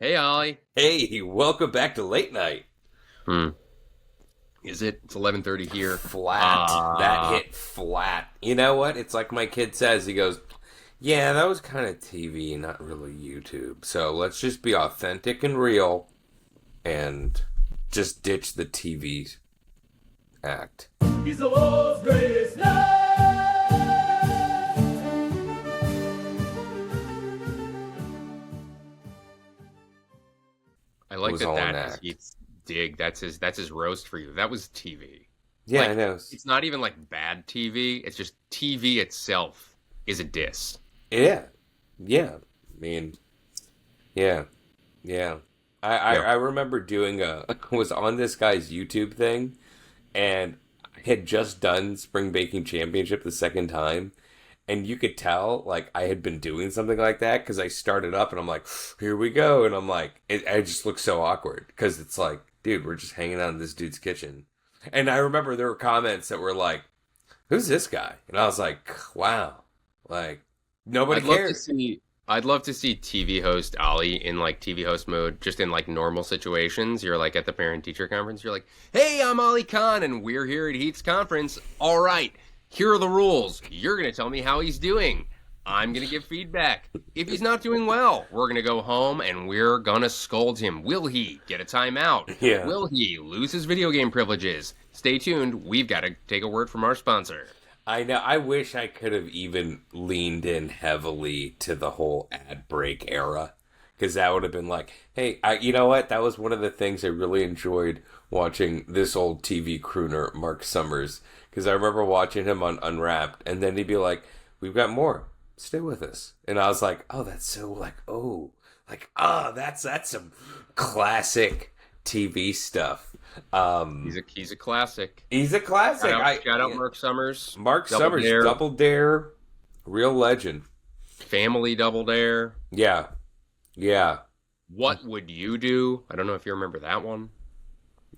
Hey, Ollie. Hey, welcome back to late night. Hmm. Is it? It's 11:30 here. Flat. That Uh, hit flat. You know what? It's like my kid says. He goes, "Yeah, that was kind of TV, not really YouTube. So let's just be authentic and real and just ditch the TV act." He's the world's greatest night. I It like was that. all an That is act. Heath's dig. That's his roast for you. That was TV. Yeah, I Like, know. it's not even like bad TV. It's just TV itself is a diss. Yeah, yeah. I mean, yeah, yeah. Yeah. I remember doing a was on this guy's YouTube thing, and I had just done Spring Baking Championship the second time, and you could tell like I had been doing something like that because I started up and I'm like, here we go, and I'm like, I just look so awkward because it's like, dude, we're just hanging out in this dude's kitchen, and I remember there were comments that were like, who's this guy? And I was like, wow, like nobody I'd love to cared. see. I'd love to see TV host Ollie in like TV host mode, just in like normal situations. You're like at the parent teacher conference. You're like, "Hey, I'm Ollie Khan, and we're here at Heath's conference. All right, here are the rules. You're gonna tell me how he's doing. I'm gonna give feedback. If he's not doing well, we're gonna go home and we're gonna scold him. Will he get a timeout? Yeah. Will he lose his video game privileges? Stay tuned. We've got to take a word from our sponsor." I know. I wish I could have even leaned in heavily to the whole ad break era, because that would have been like, hey, you know what? That was one of the things I really enjoyed watching this old TV crooner, Mark Summers, because I remember watching him on Unwrapped, and then he'd be like, "We've got more. Stay with us." And I was like, "Oh, that's so like, oh, like, that's some classic TV stuff." Um, He's a classic. he's a Shout classic. out, I shout out yeah. Mark Summers. Mark Double Summers, Dare. Double Dare, real legend. Family Double Dare. Yeah, yeah. What would you do? I don't know if you remember that one.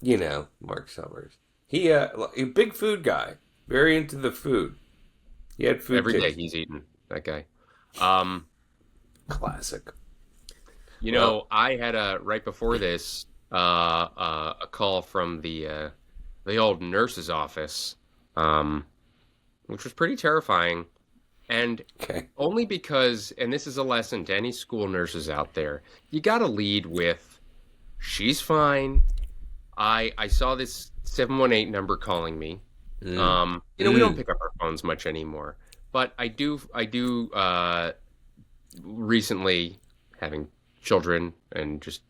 You know, Mark Summers. He a big food guy, very into the food. He had food Every day taste. he's eating, that guy. Um, Classic. you Well, know, I had a right before this a call from the old nurse's office, um, which was pretty terrifying, and okay. only because, and this is a lesson to any school nurses out there, you got to lead with, "She's fine. I saw this 718 number calling me." Mm. We don't Mm. pick up our phones much anymore, but I do recently having children and just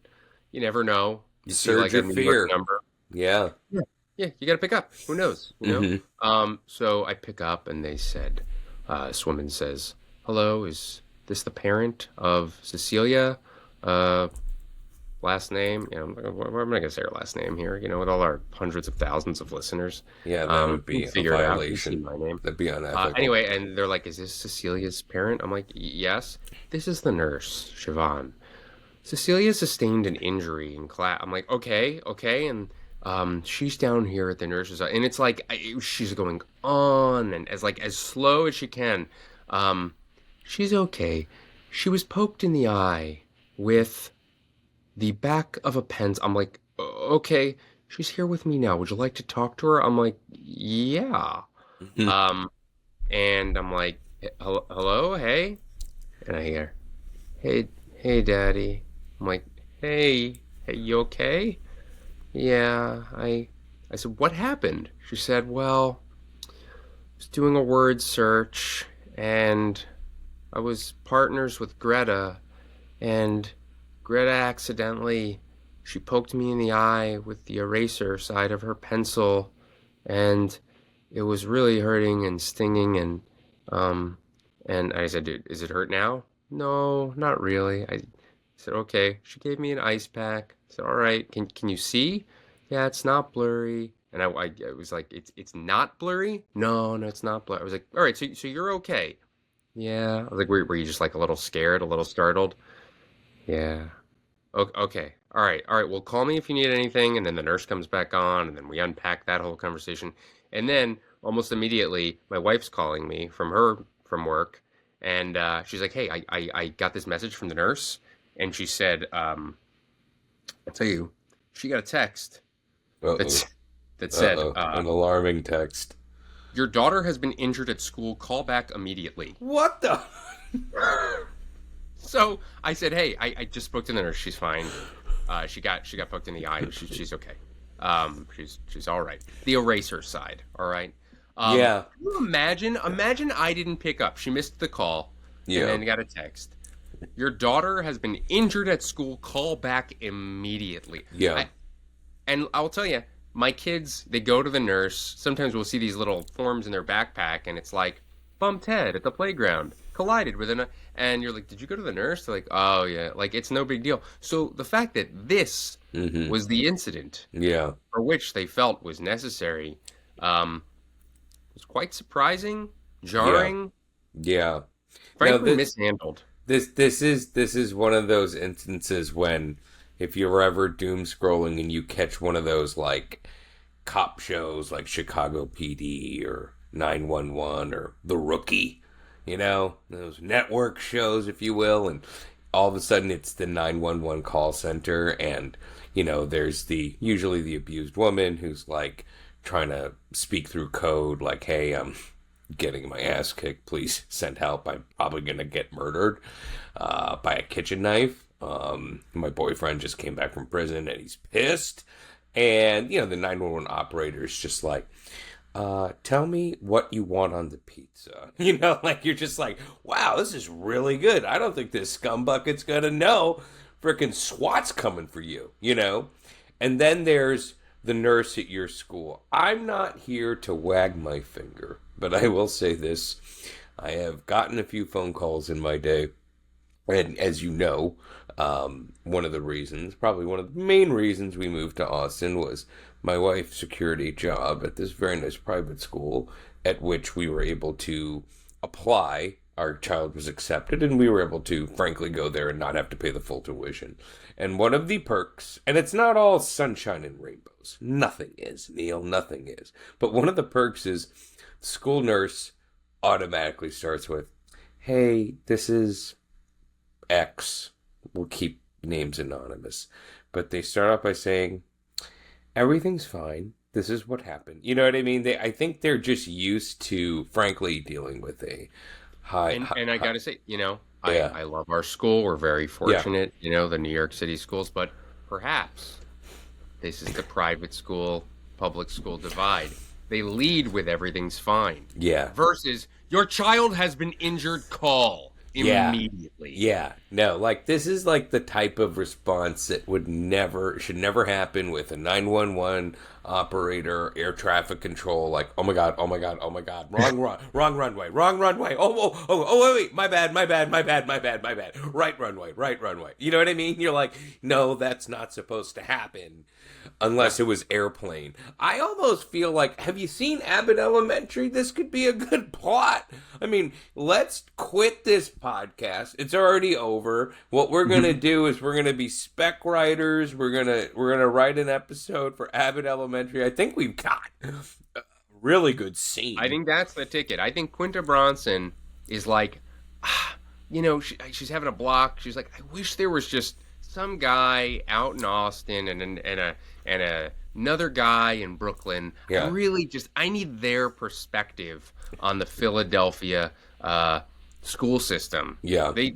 you never know. You see like Surge a of New York fear. number. Yeah. Yeah. Yeah, you got to pick up. Who knows? Hmm. So I pick up and they said, this woman says, "Hello, is this the parent of Cecilia? Uh, Last name?" I'm not gonna say her last name here. With all our hundreds of thousands of listeners, Yeah, that would you be can a figure it out. You see violation. my name. That'd be unethical. Anyway, and they're like, "Is this Cecilia's parent?" I'm like, "Yes." "This is the nurse, Siobhan. Cecilia sustained an injury in class." I'm like, "Okay, okay," and she's down here at the nurse's, and it's like she's going on and as slow as she can. Um, she's okay. She was poked in the eye with the back of a pen. I'm like, "Okay, she's here with me now. Would you like to talk to her?" I'm like, "Yeah." Mhm. Um, and I'm like, Hello, hey," and I hear, "Hey, hey, Daddy." I'm like, "Hey, you okay?" "Yeah." I said, "What happened?" She said, "Well, I was doing a word search, and I was partners with Greta, and Greta accidentally, she poked me in the eye with the eraser side of her pencil, and it was really hurting and stinging, um and I said, "Dude, is it hurt now?" "No, not really." I said, "Okay." She gave me an ice pack. I said, "All right, can you see?" "Yeah, it's not blurry." And I was like, "It's not blurry?" "No, no, it's not blurry." I was like, "All right, so you're okay." "Yeah." I was like, were you just like a little scared, a little startled?" "Yeah." Okay. All right. Well, call me if you need anything. And then the nurse comes back on, and then we unpack that whole conversation. And then almost immediately, my wife's calling me from work, and she's like, "Hey, I got this message from the nurse, and she said, I tell you, she got a text Uh-oh. that's that said, An alarming text. "Your daughter has been injured at school. Call back immediately." What the? So I said, "Hey, I just spoke to the nurse. She's fine. She got poked in the eye. She's okay. She's all right. The eraser side, all right. Yeah. Can you imagine I didn't pick up. She missed the call, and Yeah. then got a text. Your daughter has been injured at school. Call back immediately. Yeah. And I'll tell you, my kids, they go to the nurse. Sometimes we'll see these little forms in their backpack, and it's like, bumped head at the playground, collided with an. And you're like, did you go to the nurse? They're like, oh, yeah. Like, it's no big deal. So the fact that this Mm-hmm. was the incident Yeah. for which they felt was necessary was quite surprising, jarring, Yeah. No, frankly mishandled. this is one of those instances when if you're ever doom scrolling and you catch one of those like cop shows like Chicago PD or 911 or The Rookie, those network shows, if you will, and all of a sudden it's the 911 call center, and there's usually the abused woman who's like trying to speak through code, like, hey, I'm getting my ass kicked, please send help, I'm probably gonna get murdered by a kitchen knife. My boyfriend just came back from prison and he's pissed, and the 911 operator is just like, tell me what you want on the pizza. Like, you're just like, wow, this is really good. I don't think this scumbucket's gonna know frickin' SWAT's coming for you. And then there's the nurse at your school. I'm not here to wag my finger, but I will say this. I have gotten a few phone calls in my day, and as you know, one of the reasons, probably one of the main reasons we moved to Austin, was my wife secured a job at this very nice private school at which we were able to apply. Our child was accepted, and we were able to, frankly, go there and not have to pay the full tuition. And one of the perks, and it's not all sunshine and rainbows. Nothing is, Neil, nothing is. But one of the perks is the school nurse automatically starts with, hey, this is X. We'll keep names anonymous. But they start off by saying, everything's fine. This is what happened. You know what I mean? I think they're just used to, frankly, dealing with a And I got to say, yeah. I love our school. We're very fortunate, the New York City schools, but perhaps this is the private school, public school divide. They lead with everything's fine. Yeah. Versus your child has been injured, call immediately. Yeah. No, like, this is like the type of response that should never happen with a 911 operator, air traffic control, like, oh my God, wrong runway, wait, my bad, right runway. You know what I mean? You're like, no, that's not supposed to happen. Unless it was airplane. I almost feel like, have you seen Abbott Elementary? This could be a good plot. I mean, let's quit this podcast. It's already over. What we're gonna do is we're gonna be spec writers. We're gonna write an episode for Abbott Elementary. I think we've got a really good scene. I think that's the ticket. I think Quinta Bronson is like, she's having a block. She's like, I wish there was just some guy out in Austin and another guy in Brooklyn. Yeah. I need their perspective on the Philadelphia school system. Yeah. They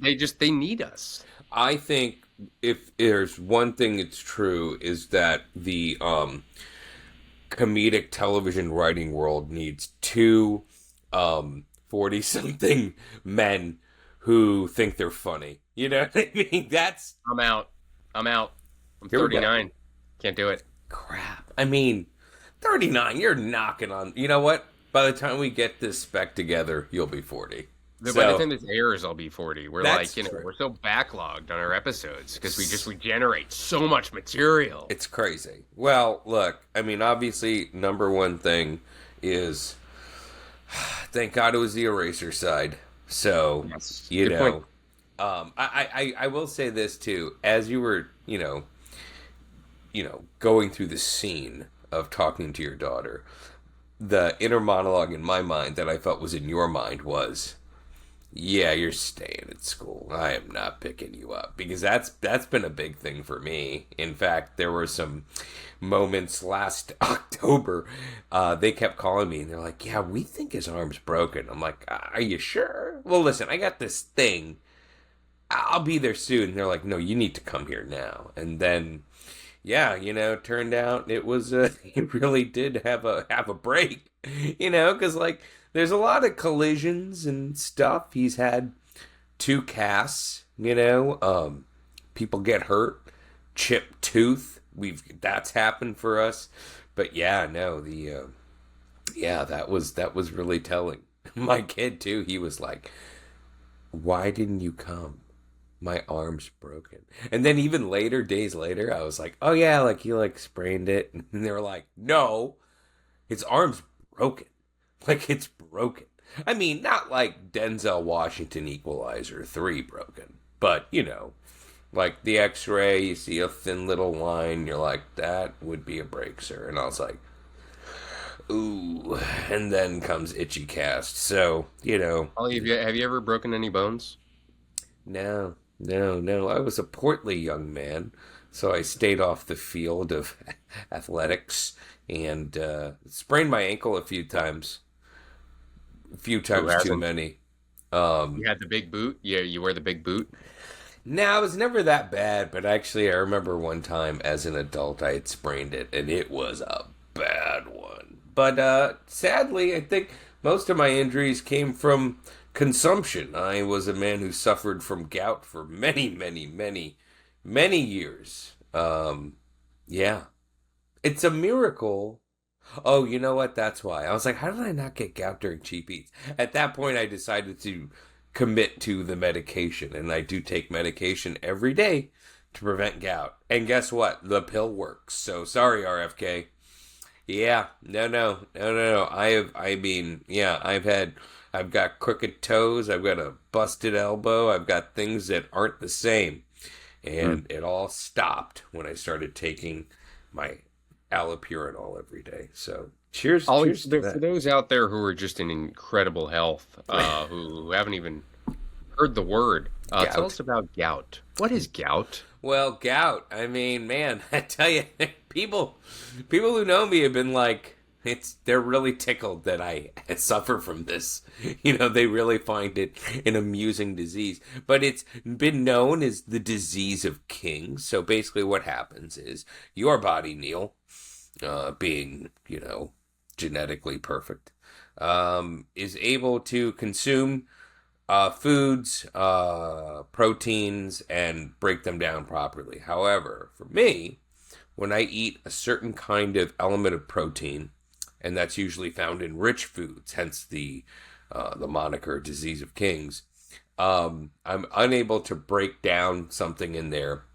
need us. I think if there's one thing that's true is that the comedic television writing world needs two 40-something men who think they're funny. You know what I mean? I'm out. I'm Here we go. 39. Can't do it. Crap. I mean, 39, you're knocking on... You know what? By the time we get this spec together, you'll be 40. By the time this airs, I'll be 40. We're That's like, true. we're so backlogged on our episodes because we generate so much material. It's crazy. Well, look, I mean, obviously, number one thing is, thank God it was the eraser side. So, Yes. you Good know, point. I will say this too, as you were, going through the scene of talking to your daughter, the inner monologue in my mind that I felt was in your mind was, Yeah, you're staying at school. I am not picking you up because that's been a big thing for me. In fact, there were some moments last October. They kept calling me and they're like, "Yeah, we think his arm's broken." I'm like, "Are you sure?" Well, listen, I got this thing. I'll be there soon. And they're like, "No, you need to come here now." And then, yeah, turned out it was it really did have a break. Because like there's a lot of collisions and stuff. He's had two casts. People get hurt, chipped tooth. We've That's happened for us. But yeah, no, the yeah, that was really telling. My kid too. He was like, "Why didn't you come? My arm's broken." And then even later, days later, I was like, "Oh yeah, like he like sprained it," and they were like, "No, his arm's broken. Like it's broken." I mean, not like Denzel Washington Equalizer 3 broken, but like the X-ray, you see a thin little line, you're like, that would be a break, sir. And I was like, ooh. And then comes Itchy Cast. So Ollie, have you ever broken any bones? no, no, no. I was a portly young man, so I stayed off the field of athletics and sprained my ankle a few Who times too hasn't? many. You had the big boot? Yeah, you wear the big boot? No, it was never that bad, but actually, I remember one time as an adult I had sprained it, and it was a bad one. But sadly, I think most of my injuries came from consumption. I was a man who suffered from gout for many, many, many, many years. Yeah, it's a miracle. Oh, you know what? That's why. I was like, how did I not get gout during cheap eats? At that point, I decided to commit to the medication, and I do take medication every day to prevent gout. And guess what? The pill works. So sorry, RFK. Yeah, no, no, no, no, no. I mean, yeah, I've got crooked toes. I've got a busted elbow. I've got things that aren't the same. Hmm. And it all stopped when I started taking my allopurinol every day. So Ollie, cheers to for that. those out there who are just in incredible health, who haven't even heard the word, tell Gout. us about gout. What is gout? Well, gout. I mean, man, I tell you, people who know me have been like, they're really tickled that I suffer from this. They really find it an amusing disease. But it's been known as the disease of kings. So basically, what happens is your body, Neil, being genetically perfect, is able to consume foods, proteins, and break them down properly. However, for me, when I eat a certain kind of element of protein, and that's usually found in rich foods, hence the moniker "disease of kings," I'm unable to break down something in there,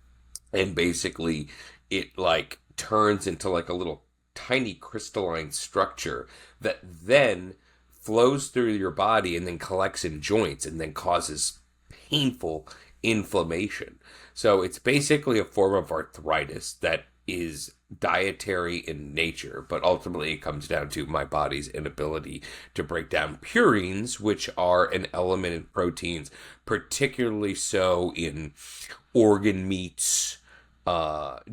and basically, it like turns into like a little tiny crystalline structure that then flows through your body and then collects in joints and then causes painful inflammation. So it's basically a form of arthritis that is dietary in nature, but ultimately it comes down to my body's inability to break down purines, which are an element in proteins, particularly so in organ meats,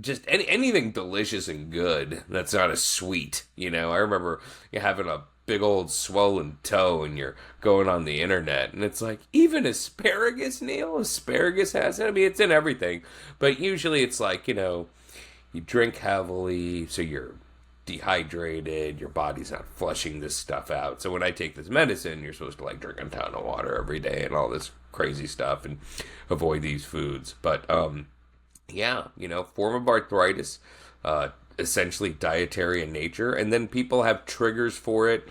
just anything delicious and good that's not a sweet. I remember having a big old swollen toe and you're going on the internet and it's like, even asparagus, Neil, asparagus has it. I mean, it's in everything, but usually it's like, you drink heavily, so you're dehydrated, your body's not flushing this stuff out. So when I take this medicine, you're supposed to like drink a ton of water every day and all this crazy stuff and avoid these foods. But yeah, form of arthritis, essentially dietary in nature. And then people have triggers for it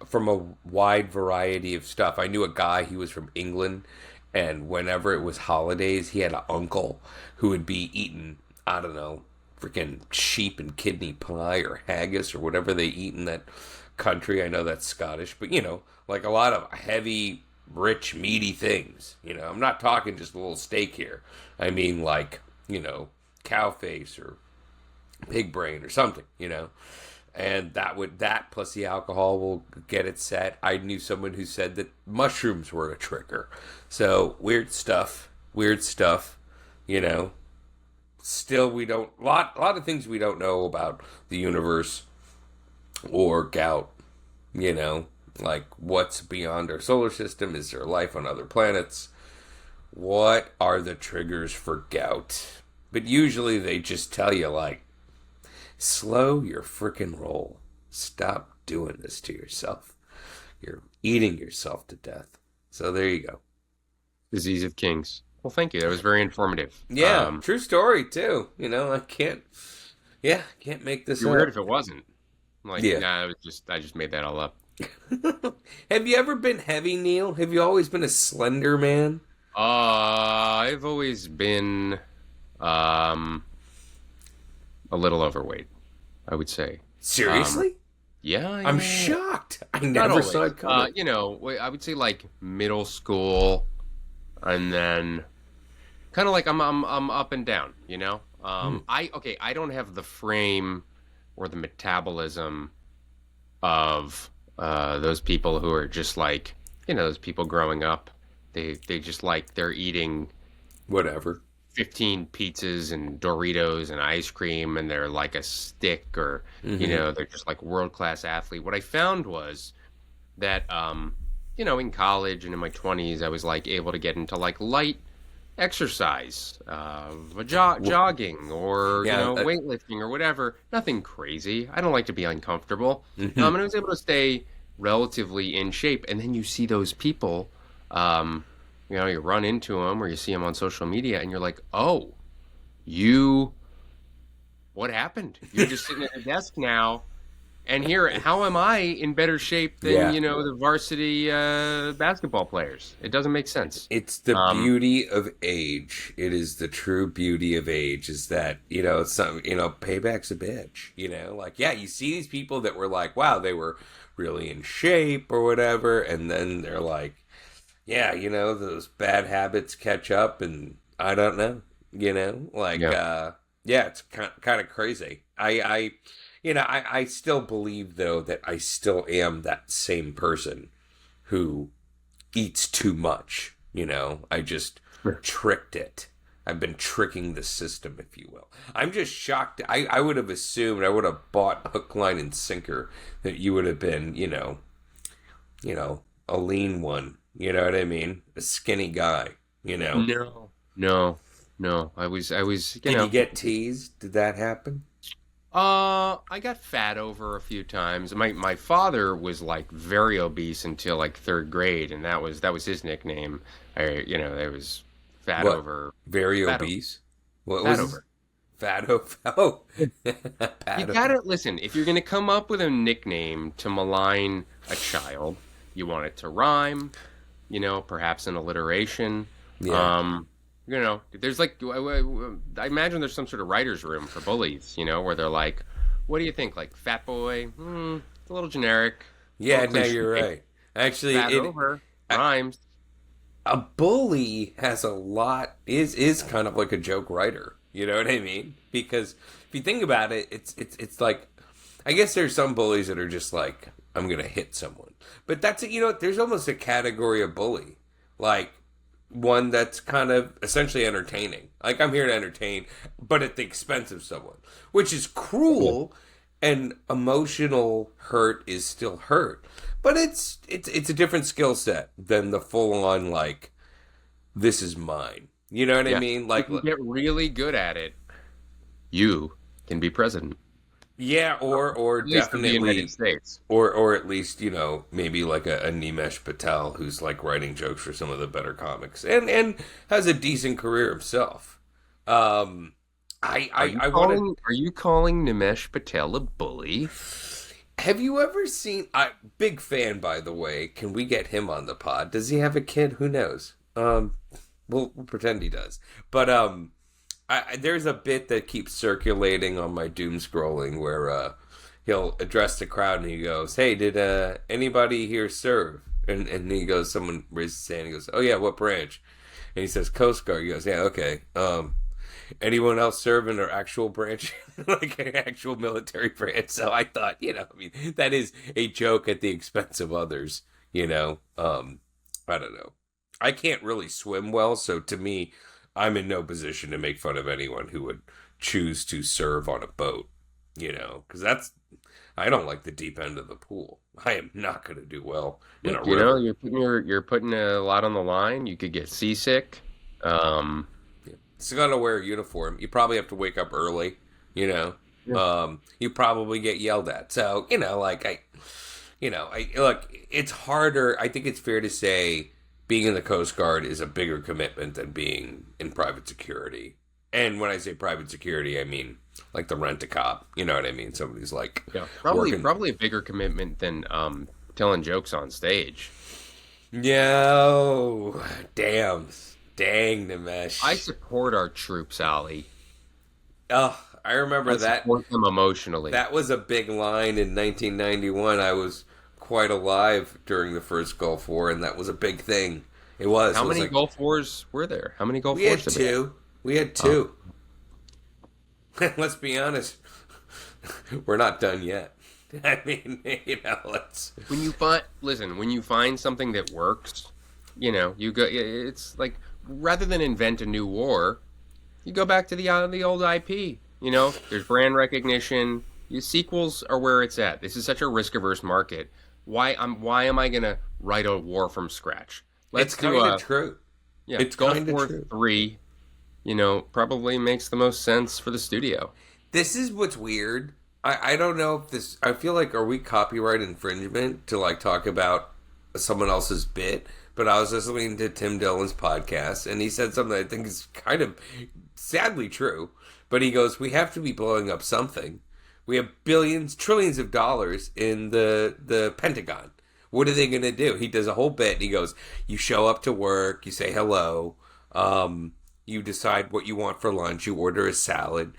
from a wide variety of stuff. I knew a guy, he was from England, and whenever it was holidays, he had an uncle who would be eating, I don't know, freaking sheep and kidney pie or haggis or whatever they eat in that country. I know that's Scottish, but like a lot of heavy, rich, meaty things. I'm not talking just a little steak here. I mean, like, cow face or pig brain or something. And that plus the alcohol will get it set. I knew someone who said that mushrooms were a trigger. So weird stuff. Weird stuff. You know. Still, we don't lot of things we don't know about the universe or gout. You know, like what's beyond our solar system? Is there life on other planets? What are the triggers for gout? But usually they just tell you like, slow your frickin' roll. Stop doing this to yourself. You're eating yourself to death. So there you go. Disease of Kings. Well, thank you. That was very informative. Yeah, true story too. You know, I can't make this It'd be up. weird if it wasn't. Like, Yeah. nah, I just made that all up. Have you ever been heavy, Neil? Have you always been a slender man? I've always been, a little overweight, I would say. Seriously? Yeah, I'm shocked. I Not never always. saw it coming. You know, I would say like middle school, and then kind of like I'm up and down. You know, I don't have the frame or the metabolism of those people who are just like, you know, those people growing up. They just like they're eating Whatever. 15 pizzas and Doritos and ice cream, and they're like a stick, or you know, they're just like world-class athlete. What I found was that you know, in college and in my 20s, I was like able to get into like light exercise, jogging, or Yeah, you know, weightlifting or whatever. Nothing crazy. I don't like to be uncomfortable. And I was able to stay relatively in shape. And then you see those people, you know, you run into them or you see them on social media, and you're like, oh, what happened? You're just sitting at the desk now. And here, how am I in better shape than, Yeah. you know, the varsity basketball players? It doesn't make sense. It's the beauty of age. It is the true beauty of age, is that, you know, payback's a bitch. You know, like, yeah, you see these people that were like, wow, they were really in shape or whatever. And then they're like, yeah, you know, those bad habits catch up, and I don't know, you know, like, yeah, it's kind of crazy. I still believe, though, that I still am that same person who eats too much. You know, I just tricked it. I've been tricking the system, if you will. I'm just shocked. I would have assumed, I would have bought hook, line, and sinker that you would have been, you know, a lean one. You know what I mean? A skinny guy, you know? No. I was, Did you get teased? Did that happen? I got fat over a few times. My father was like very obese until like third grade, and that was his nickname. There was fat What? over. Very Fat obese? What Fat was over. Fat over? Oh. You gotta listen. If you're gonna come up with a nickname to malign a child, you want it to rhyme. You know, perhaps an alliteration. Yeah. You know, there's like, I imagine there's some sort of writer's room for bullies, you know, where they're like, what do you think? Like, fat boy? It's a little generic. Yeah, Little no, cliche. you're right. Actually, Fat over. Rhymes. a bully has a lot, is kind of like a joke writer. You know what I mean? Because if you think about it, it's like, I guess there's some bullies that are just like, I'm gonna hit someone. But that's, there's almost a category of bully. Like, one that's kind of essentially entertaining. Like, I'm here to entertain, but at the expense of someone, which is cruel, and emotional hurt is still hurt. But it's a different skill set than the full on, like, this is mine. You know what I mean? Like, if you get really good at it, you can be president. yeah, or At least of the definitely, United States. or at least, maybe like a Nimesh Patel who's like writing jokes for some of the better comics and has a decent career himself. I want Are you calling Nimesh Patel a bully? Have you ever seen? Big fan, by the way. Can we get him on the pod? Does he have a kid? Who knows? We'll pretend he does. But there's a bit that keeps circulating on my doom scrolling where he'll address the crowd and he goes, "Hey, did anybody here serve?" And he goes, someone raises his hand. He goes, "Oh yeah, what branch?" And he says, "Coast Guard." He goes, "Yeah, okay." anyone else serve in their actual branch, like an actual military branch. So I thought, I mean, that is a joke at the expense of others. I don't know. I can't really swim well, so to me, I'm in no position to make fun of anyone who would choose to serve on a boat. Because I don't like the deep end of the pool. I am not going to do well in a Look, river. you're putting a lot on the line. You could get seasick. Um, Still got to wear a uniform. You probably have to wake up early. You know, yeah. you probably get yelled at. So I look. It's harder. I think it's fair to say being in the Coast Guard is a bigger commitment than being in private security. And when I say private security, I mean like the rent a cop. You know what I mean? Somebody's like Yeah, working. probably a bigger commitment than telling jokes on stage. Yo, damn, dang, I Nimesh. support our troops, Ali. Oh, I I remember that. support them emotionally. That was a big line in 1991. I was quite alive during the first Gulf War, and that was a big thing. It was. How It was many like Gulf Wars were there? How many Gulf we had Wars did we have? two. We had Oh, two. Let's be honest. We're not done yet. I mean, let's. when you find something that works, you go. It's like rather than invent a new war, you go back to the old IP. There's brand recognition. Sequels are where it's at. This is such a risk averse market. Why am I gonna write a war from scratch? It's Let's do kind of a true. yeah It's Gulf kind of War true. 3. Probably makes the most sense for the studio. This is what's weird. I don't know if this. I feel like are we copyright infringement to like talk about someone else's bit? But I was listening to Tim Dillon's podcast, and he said something I think is kind of sadly true. But he goes, "We have to be blowing up something. We have billions, trillions of dollars in the Pentagon. What are they going to do?" He does a whole bit. And he goes, "You show up to work, you say hello, you decide what you want for lunch, you order a salad."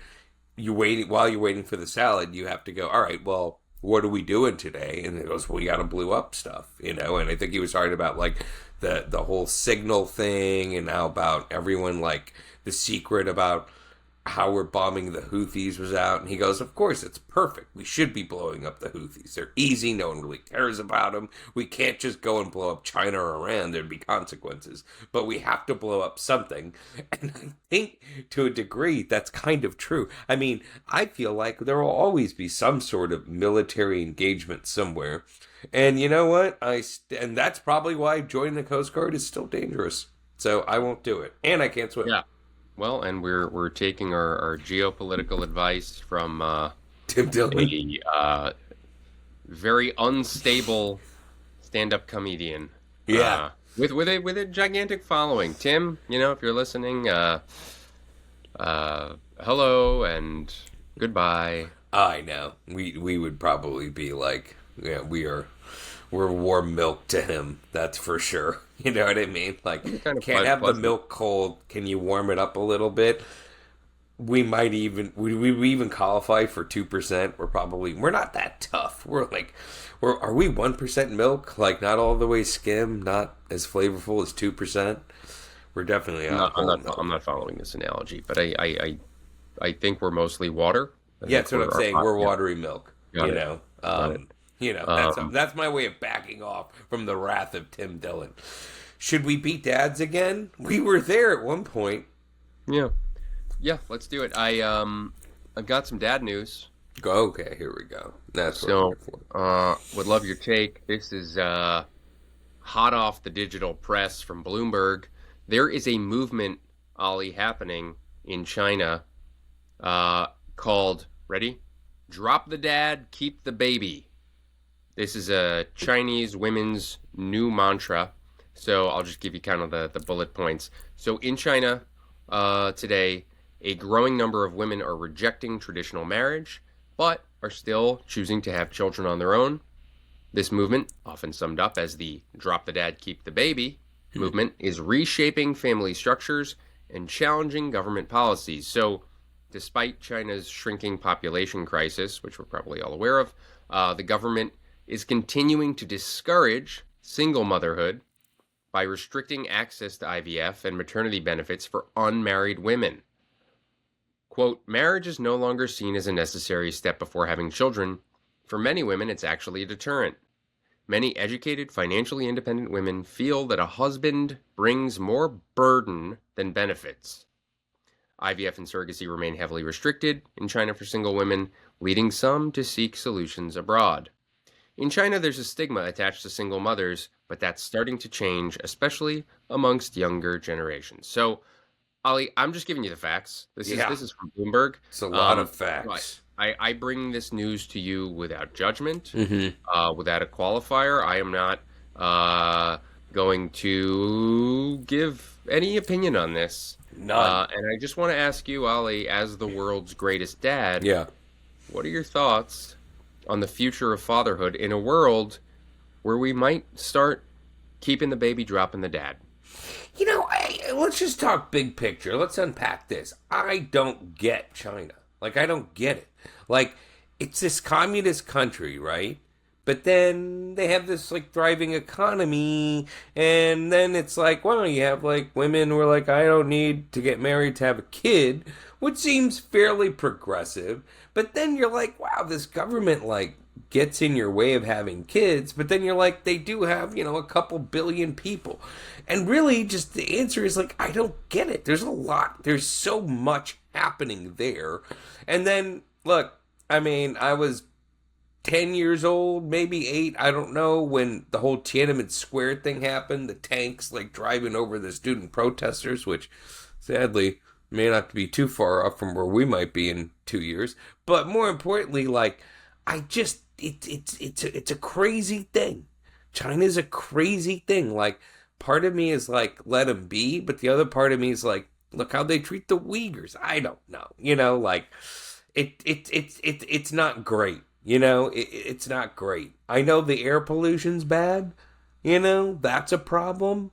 You wait while you're waiting for the salad. You have to go. All right. Well, what are we doing today? And it goes. Well, we got to blew up stuff. And I think he was talking about like the whole signal thing and how about everyone like the secret about how we're bombing the Houthis was out. And he goes, of course, it's perfect. We should be blowing up the Houthis. They're easy. No one really cares about them. We can't just go and blow up China or Iran. There'd be consequences. But we have to blow up something. And I think to a degree, that's kind of true. I mean, I feel like there will always be some sort of military engagement somewhere. And you know what? And that's probably why joining the Coast Guard is still dangerous. So I won't do it. And I can't swim. Yeah. Well, and we're taking our geopolitical advice from Tim Dillon. a very unstable stand-up comedian Yeah. with a gigantic following. Tim, if you're listening, hello and goodbye. I know. We would probably be like, yeah, we're warm milk to him. That's for sure. You know what I mean? Like, Kind of can't have the pleasant. milk cold. Can you warm it up a little bit? We even qualify for 2%. We're not that tough. Are we 1% milk? Like not all the way skim, not as flavorful as 2%. We're definitely I'm out not, I'm whole not, milk. I'm not following this analogy, but I think we're mostly water. I Yeah, think that's what I'm saying. We're yeah, watery milk. got it, got it. Um, That's my way of backing off from the wrath of Tim Dillon. Should we beat dads again? We were there at one point. yeah, yeah. Let's do it. I've got some dad news. Go, okay, here we go. That's what I'm So, here for. would love your take. This is hot off the digital press from Bloomberg. There is a movement, Ollie, happening in China called, ready? Drop the dad, keep the baby. This is a Chinese women's new mantra. So I'll just give you kind of the bullet points. So in China today, a growing number of women are rejecting traditional marriage, but are still choosing to have children on their own. This movement, often summed up as the drop the dad, keep the baby movement, is reshaping family structures and challenging government policies. So, despite China's shrinking population crisis, which we're probably all aware of, the government is continuing to discourage single motherhood by restricting access to IVF and maternity benefits for unmarried women. Quote, marriage is no longer seen as a necessary step before having children. For many women, it's actually a deterrent. Many educated, financially independent women feel that a husband brings more burden than benefits. IVF and surrogacy remain heavily restricted in China for single women, leading some to seek solutions abroad. In China, there's a stigma attached to single mothers, but that's starting to change, especially amongst younger generations. So, Ali, I'm just giving you the facts. This is Yeah, this is from Bloomberg. it's a lot of But facts. I bring this news to you without judgment, Mm-hmm. without a qualifier. I am not going to give any opinion on this. None. And I just want to ask you, Ali, as the world's greatest dad, Yeah. what are your thoughts on the future of fatherhood in a world where we might start keeping the baby, dropping the dad? Let's just talk big picture. Let's unpack this. I don't get China. Like, I don't get it. Like, it's this communist country, right? But then they have this, like, thriving economy. And then it's like, well, you have, like, women who are like, I don't need to get married to have a kid, which seems fairly progressive. But then you're like, wow, this government, like, gets in your way of having kids. But then you're like, they do have, a couple billion people. And really, just the answer is like, I don't get it. There's a lot. There's so much happening there. And then, look, I mean, I was 10 years old, maybe 8, I don't know, when the whole Tiananmen Square thing happened. The tanks, like, driving over the student protesters, which, sadly, may not be too far off from where we might be in 2 years. But more importantly, like, it's a crazy thing. China's a crazy thing. Like, part of me is like, let them be, but the other part of me is like, look how they treat the Uyghurs. I don't know, like it's not great. It's not great. I know the air pollution's bad. That's a problem.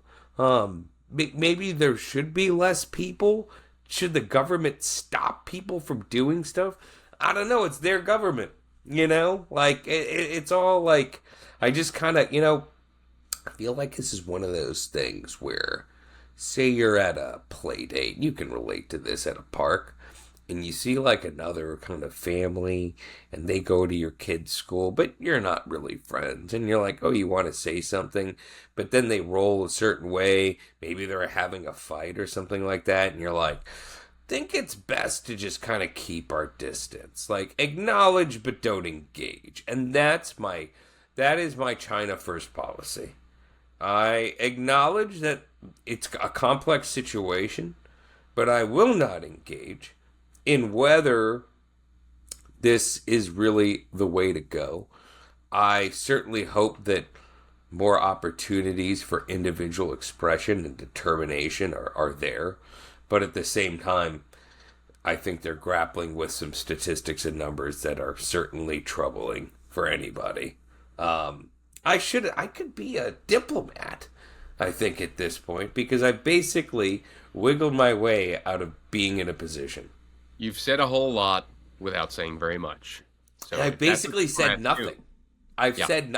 Maybe there should be less people. Should the government stop people from doing stuff? I don't know. It's their government. Like it's all like, I just kind of, I feel like this is one of those things where, say you're at a play date, you can relate to this at a park, and you see like another kind of family, and they go to your kid's school, but you're not really friends, and you're like, oh, you want to say something, but then they roll a certain way, maybe they're having a fight or something like that, and you're like, think it's best to just kind of keep our distance, like acknowledge but don't engage. And that is my China first policy. I acknowledge that it's a complex situation, but I will not engage in whether this is really the way to go. I certainly hope that more opportunities for individual expression and determination are there. But at the same time, I think they're grappling with some statistics and numbers that are certainly troubling for anybody. I could be a diplomat, I think, at this point, because I basically wiggled my way out of being in a position. You've said a whole lot without saying very much. So I if that's what basically you said want to nothing. do- I've Yeah. said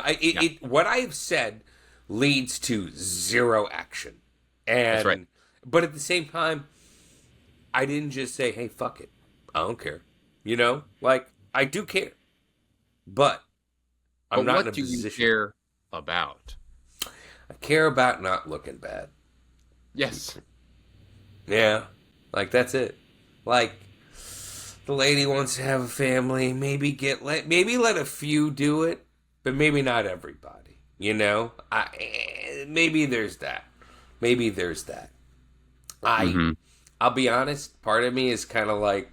what I've said leads to zero action, and That's right. but at the same time, I didn't just say, "Hey, fuck it, I don't care." Like I do care, but I'm But not in a what do you position. care about? I care about not looking bad. Yes. Yeah, like that's it. Like the lady wants to have a family, maybe let a few do it, but maybe not everybody. Maybe there's that. Maybe there's that. Mm-hmm. I'll be honest. Part of me is kind of like,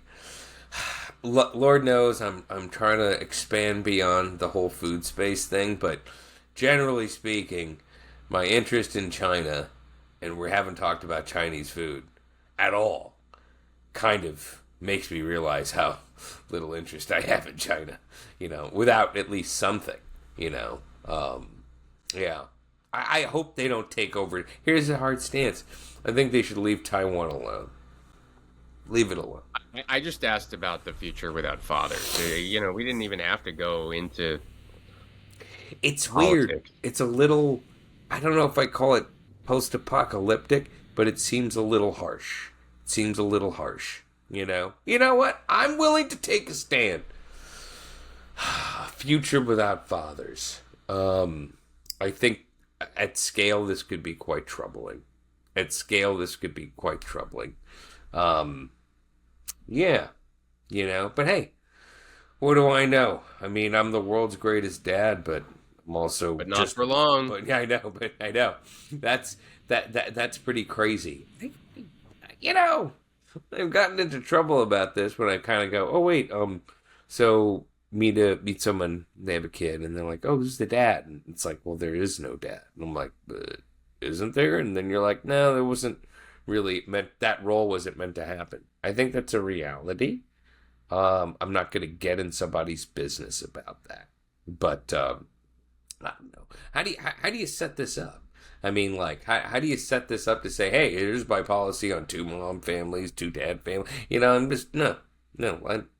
Lord knows, I'm trying to expand beyond the whole food space thing, but generally speaking, my interest in China, and we haven't talked about Chinese food at all, kind of makes me realize how little interest I have in China, without at least something, yeah. I hope they don't take over. Here's a hard stance. I think they should leave Taiwan alone. Leave it alone. I just asked about the future without fathers. We didn't even have to go into It's politics. weird. It's a little, I don't know if I call it post-apocalyptic, but it seems a little harsh. You know what? I'm willing to take a stand. Future without fathers. I think at scale this could be quite troubling. At scale this could be quite troubling. Um, yeah, But hey, what do I know? I mean, I'm the world's greatest dad, but I'm also But not just. for long. But yeah, I know. But I know that's pretty crazy. You know, I've gotten into trouble about this when I kind of go, oh wait, so me to meet someone, they have a kid, and they're like, oh, who's the dad? And it's like, well, there is no dad. And I'm like, isn't there? And then you're like, no, there wasn't really meant. That role wasn't meant to happen. I think that's a reality. I'm not going to get in somebody's business about that, but I don't know. How do you set this up? I mean, like, how do you set this up to say, hey, here's my policy on 2 mom families, 2 dad families? I'm just no.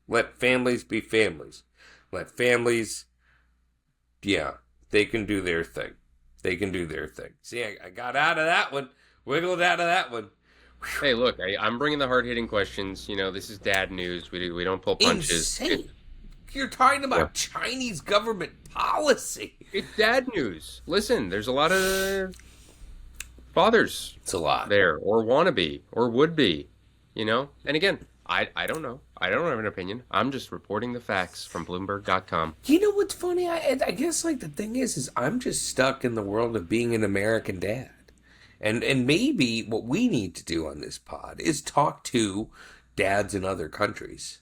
Let families be families. Let families, yeah, they can do their thing. They can do their thing. See, I got out of that one, wiggled out of that one. Hey, look, I'm bringing the hard-hitting questions. This is dad news. We don't pull punches. Insane. You're talking about Chinese government policy. It's dad news. Listen, there's a lot of fathers It's a lot. there, or wanna be, or would be, And again, I don't know. I don't have an opinion. I'm just reporting the facts from Bloomberg.com. You know what's funny? I guess like the thing is I'm just stuck in the world of being an American dad. And maybe what we need to do on this pod is talk to dads in other countries.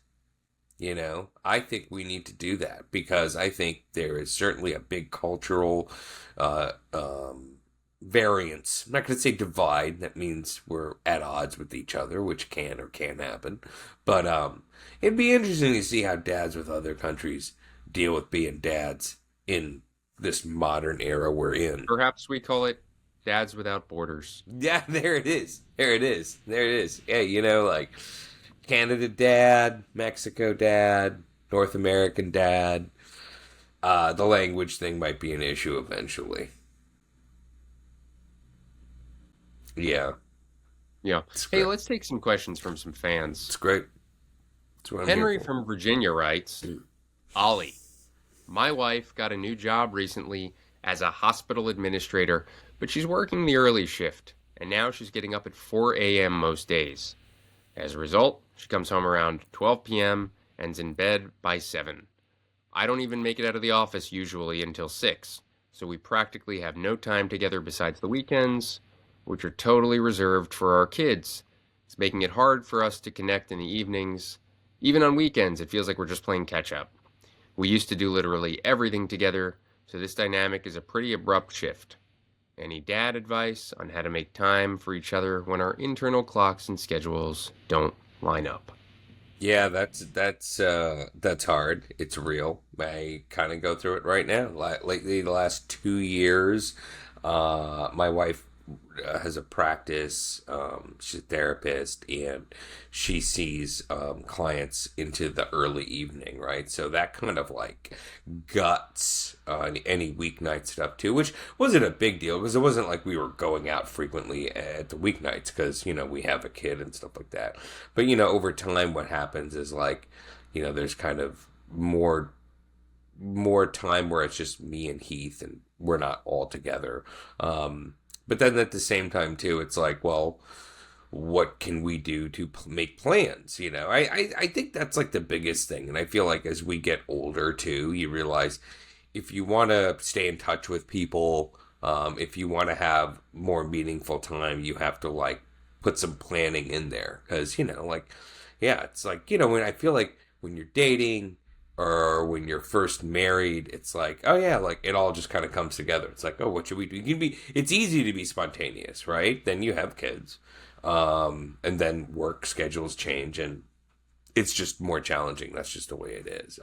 I think we need to do that because I think there is certainly a big cultural uh, um, variance. I'm not going to say divide. That means we're at odds with each other, which can or can't happen. But it'd be interesting to see how dads with other countries deal with being dads in this modern era we're in. Perhaps we call it Dads Without Borders. Yeah, there it is. There it is. There it is. Hey, like Canada dad, Mexico dad, North American dad. The language thing might be an issue eventually. Yeah, Yeah. it's Hey, great. let's take some questions from some fans. It's great. That's what I'm Henry here for. from Virginia writes, Ollie, my wife got a new job recently as a hospital administrator, but she's working the early shift, and now she's getting up at 4 a.m. most days. As a result, she comes home around 12 p.m. and's in bed by 7. I don't even make it out of the office usually until 6, so we practically have no time together besides the weekends, which are totally reserved for our kids. It's making it hard for us to connect in the evenings. Even on weekends, it feels like we're just playing catch up. We used to do literally everything together, so this dynamic is a pretty abrupt shift. Any dad advice on how to make time for each other when our internal clocks and schedules don't line up? Yeah, that's hard. It's real. I kind of go through it right now. Lately, the last 2 years, my wife has a practice. She's a therapist, and she sees clients into the early evening, right? So that kind of like guts any weeknight stuff too, which wasn't a big deal because it wasn't like we were going out frequently at the weeknights because we have a kid and stuff like that. But over time, what happens is like there's kind of more time where it's just me and Heath and we're not all together. But then at the same time too, it's like, well, what can we do to make plans? I think that's like the biggest thing. And I feel like as we get older too, you realize if you want to stay in touch with people, if you want to have more meaningful time, you have to like put some planning in there. Cause yeah, it's like, when I feel like when you're dating or when you're first married, it's like, oh yeah, like it all just kind of comes together. It's like, oh, what should we do? It's easy to be spontaneous, right? Then you have kids, and then work schedules change, and it's just more challenging. That's just the way it is.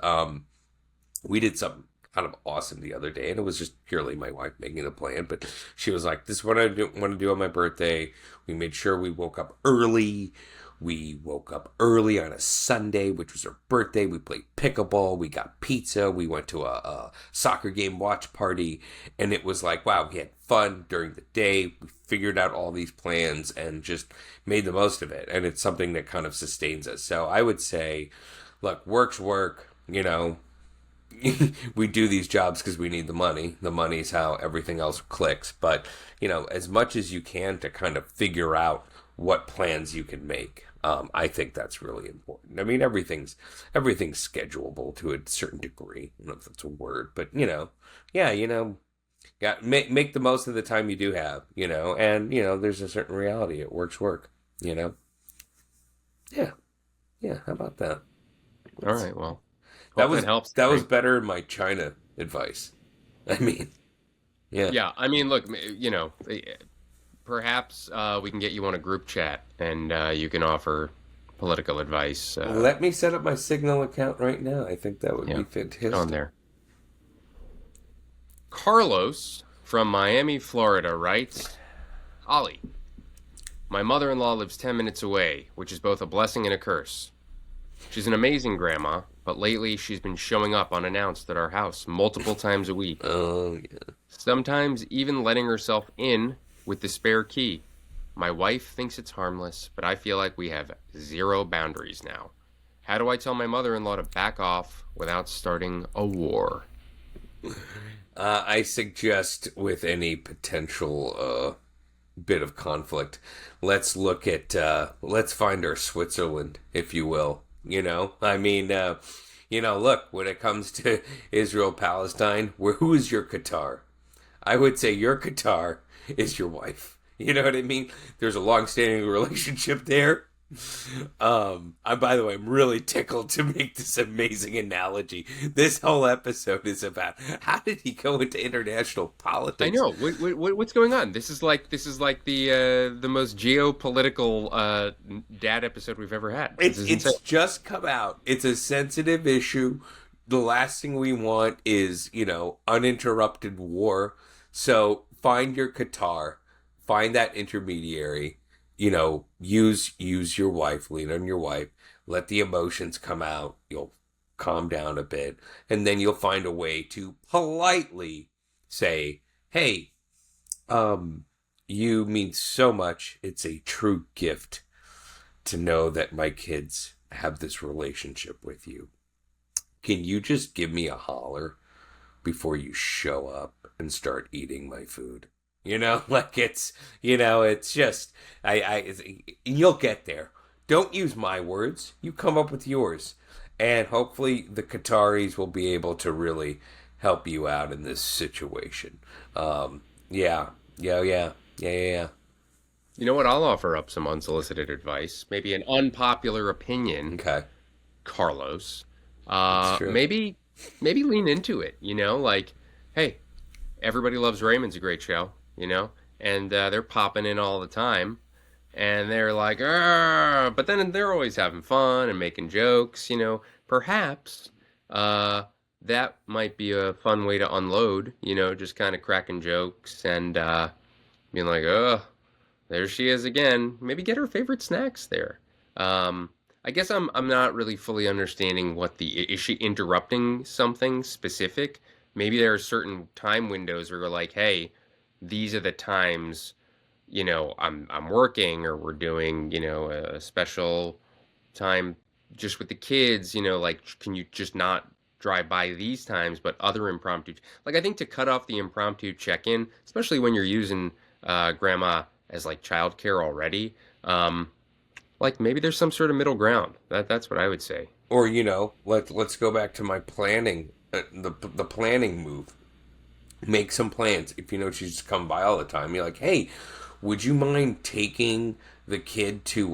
We did something kind of awesome the other day, and it was just purely my wife making the plan. But she was like, "This is what I want to do on my birthday." We made sure we woke up early. We woke up early on a Sunday, which was her birthday. We played pickleball. We got pizza. We went to a soccer game watch party. And it was like, wow, we had fun during the day. We figured out all these plans and just made the most of it. And it's something that kind of sustains us. So I would say, look, work's work, you know. We do these jobs because we need the money. The money's how everything else clicks. But, you know, as much as you can to kind of figure out what plans you can make. I think that's really important. I mean, everything's schedulable to a certain degree. I don't know if that's a word, but yeah, make the most of the time you do have, and there's a certain reality. It work, Yeah, yeah. How about that? All right, well, That was helps. that was better than my China advice. I mean, yeah. Yeah, I mean, look, perhaps we can get you on a group chat and you can offer political advice. Let me set up my Signal account right now. I think that would be fantastic. On there. Carlos from Miami, Florida writes, Ollie, my mother-in-law lives 10 minutes away, which is both a blessing and a curse. She's an amazing grandma, but lately she's been showing up unannounced at our house multiple times a week. Oh, yeah. Sometimes even letting herself in with the spare key. My wife thinks it's harmless, but I feel like we have zero boundaries now. How do I tell my mother-in-law to back off without starting a war? I suggest with any potential bit of conflict, let's find our Switzerland, if you will. I mean, look, when it comes to Israel, Palestine, who is your Qatar? I would say your Qatar is your wife. You know what I mean? There's a long-standing relationship there. By the way, I'm really tickled to make this amazing analogy. This whole episode is about how did he go into international politics? I know. What's going on? This is like the most geopolitical dad episode we've ever had. It's just come out. It's a sensitive issue. The last thing we want is uninterrupted war. So find your Qatar, find that intermediary. Use your wife, lean on your wife, let the emotions come out. You'll calm down a bit, and then you'll find a way to politely say, hey, you mean so much. It's a true gift to know that my kids have this relationship with you. Can you just give me a holler before you show up and start eating my food? It's just, you'll get there. Don't use my words. You come up with yours. And hopefully the Qataris will be able to really help you out in this situation. Yeah. You know what? I'll offer up some unsolicited advice. Maybe an unpopular opinion. Okay. Carlos. That's true. Maybe lean into it, like, hey, Everybody Loves Raymond's a great show. And they're popping in all the time, and they're like, "Arr!" But then they're always having fun and making jokes, Perhaps that might be a fun way to unload, just kind of cracking jokes and being like, "Oh, there she is again." Maybe get her favorite snacks there. I guess I'm not really fully understanding is she interrupting something specific? Maybe there are certain time windows where you're like, "Hey, these are the times, I'm working, or we're doing, a special time just with the kids, like, can you just not drive by these times, but other impromptu, like, I think to cut off the impromptu check-in, especially when you're using grandma as like childcare already, like maybe there's some sort of middle ground. That's what I would say. Or, let's go back to my planning, the planning move. Make some plans. If she's just come by all the time, you're like, hey, would you mind taking the kid to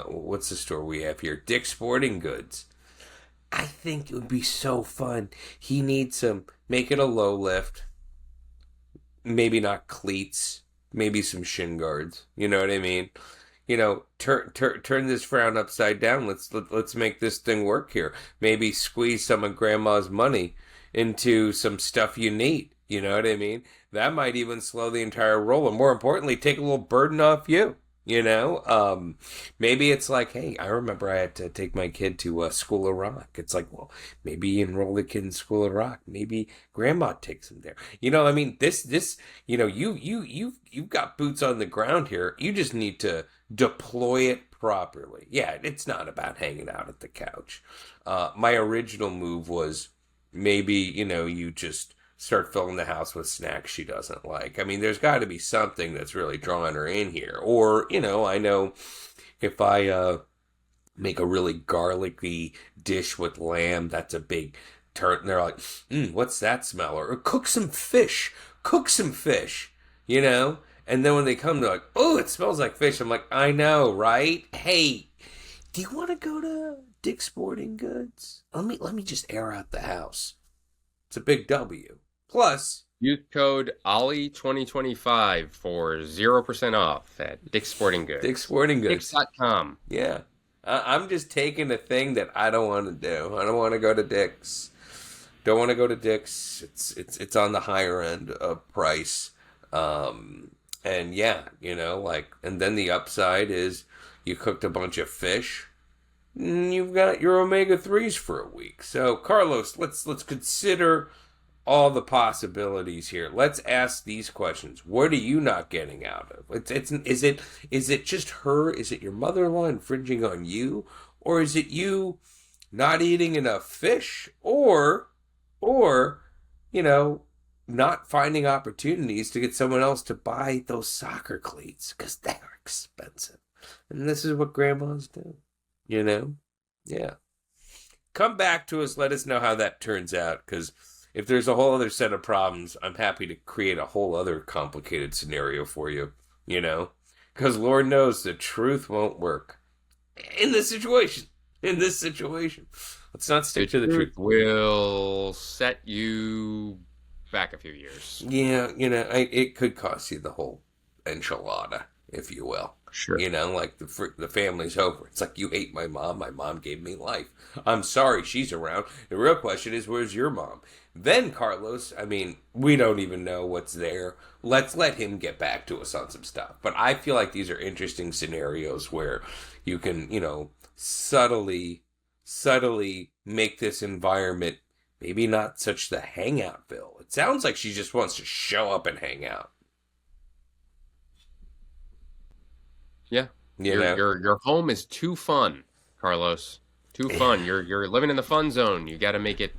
what's the store we have here, Dick's Sporting Goods? I think it would be so fun. He needs make it a low lift, maybe not cleats, maybe some shin guards, you know what I mean? Turn this frown upside down. Let's make this thing work here. Maybe squeeze some of grandma's money into some stuff you need. You know what I mean? That might even slow the entire roll, and more importantly, take a little burden off you. You know, maybe it's like, hey, I remember I had to take my kid to School of Rock. It's like, well, maybe enroll the kid in School of Rock. Maybe grandma takes him there. You know, I mean, you've got boots on the ground here. You just need to deploy it properly. Yeah, it's not about hanging out at the couch. My original move was maybe, you just start filling the house with snacks she doesn't like. I mean, there's got to be something that's really drawing her in here. Or, I know if I make a really garlicky dish with lamb, that's a big turn. And they're like, what's that smell? Or cook some fish. Cook some fish, you know? And then when they come, they're like, oh, it smells like fish. I'm like, I know, right? Hey, do you want to go to Dick's Sporting Goods? Let me just air out the house. It's a big W. Plus, Use code Ollie2025 for 0% off at Dick's Sporting Goods. Dick's Sporting Goods. Dicks.com. Yeah. I'm just taking a thing that I don't want to do. I don't want to go to Dick's. Don't want to go to Dick's. It's on the higher end of price. And yeah, and then the upside is you cooked a bunch of fish. And you've got your omega-3s for a week. So, Carlos, let's consider all the possibilities here. Let's ask these questions. What are you not getting out of? Is it just her? Is it your mother-in-law infringing on you, or is it you not eating enough fish, or not finding opportunities to get someone else to buy those soccer cleats because they're expensive, and this is what grandmas do. Yeah. Come back to us. Let us know how that turns out, because if there's a whole other set of problems, I'm happy to create a whole other complicated scenario for you, because Lord knows the truth won't work in this situation. Let's not stick to the truth. Will set you back a few years. Yeah, it could cost you the whole enchilada, if you will. Sure. Like the family's over. It's like, you hate my mom. My mom gave me life. I'm sorry she's around. The real question is, where's your mom? Then, Carlos, I mean, we don't even know what's there. Let's let him get back to us on some stuff. But I feel like these are interesting scenarios where you can, subtly make this environment maybe not such the hangoutville. It sounds like she just wants to show up and hang out. Yeah. Your home is too fun, Carlos. Too fun. You're living in the fun zone. You got to make it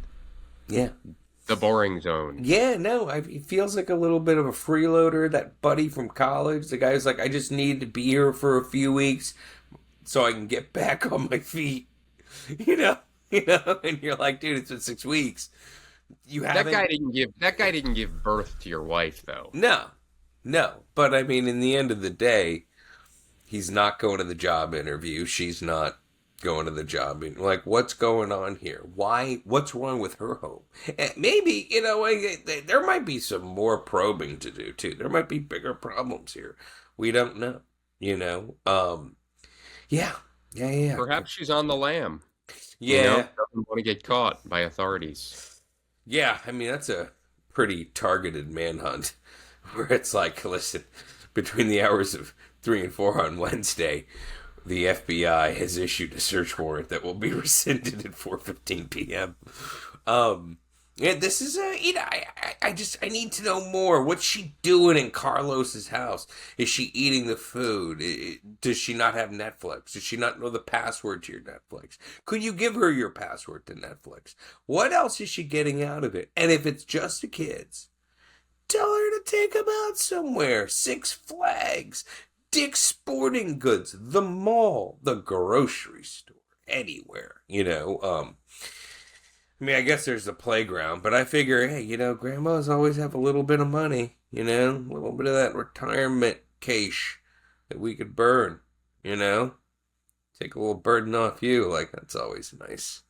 the boring zone. Yeah, no, it feels like a little bit of a freeloader, that buddy from college. The guy's like, I just need to be here for a few weeks so I can get back on my feet. And you're like, dude, it's been 6 weeks. That guy didn't give birth to your wife, though. No. But I mean, in the end of the day, he's not going to the job interview. She's not going to the job. Like, what's going on here? Why? What's wrong with her home? And maybe, there might be some more probing to do, too. There might be bigger problems here. We don't know, Yeah. Perhaps she's on the lam. Yeah. Doesn't want to get caught by authorities. Yeah, I mean, that's a pretty targeted manhunt where it's like, listen, between the hours of 3 and 4 on Wednesday, the FBI has issued a search warrant that will be rescinded at 4:15 p.m. Yeah, this is I need to know more. What's she doing in Carlos's house? Is she eating the food? Does she not have Netflix? Does she not know the password to your Netflix? Could you give her your password to Netflix? What else is she getting out of it? And if it's just the kids, tell her to take them out somewhere. Six Flags, Dick's Sporting Goods, the mall, the grocery store, anywhere, I mean, I guess there's the playground, but I figure, hey, grandmas always have a little bit of money, a little bit of that retirement cash that we could burn, take a little burden off you. Like, that's always nice.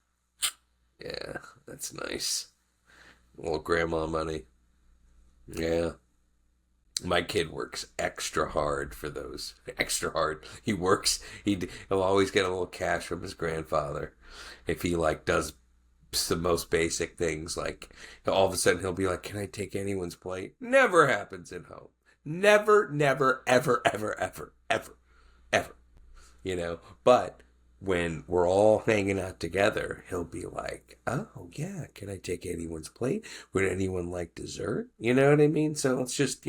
Yeah, that's nice. A little grandma money. Yeah. My kid works extra hard for those. Extra hard. He'll always get a little cash from his grandfather if he, does the most basic things. Like, all of a sudden he'll be like, can I take anyone's plate? Never happens at home. Never, ever, ever, ever. ever, you know. But when we're all hanging out together, he'll be like, "Oh yeah, can I take anyone's plate? Would anyone like dessert?" You know what I mean? So let's just,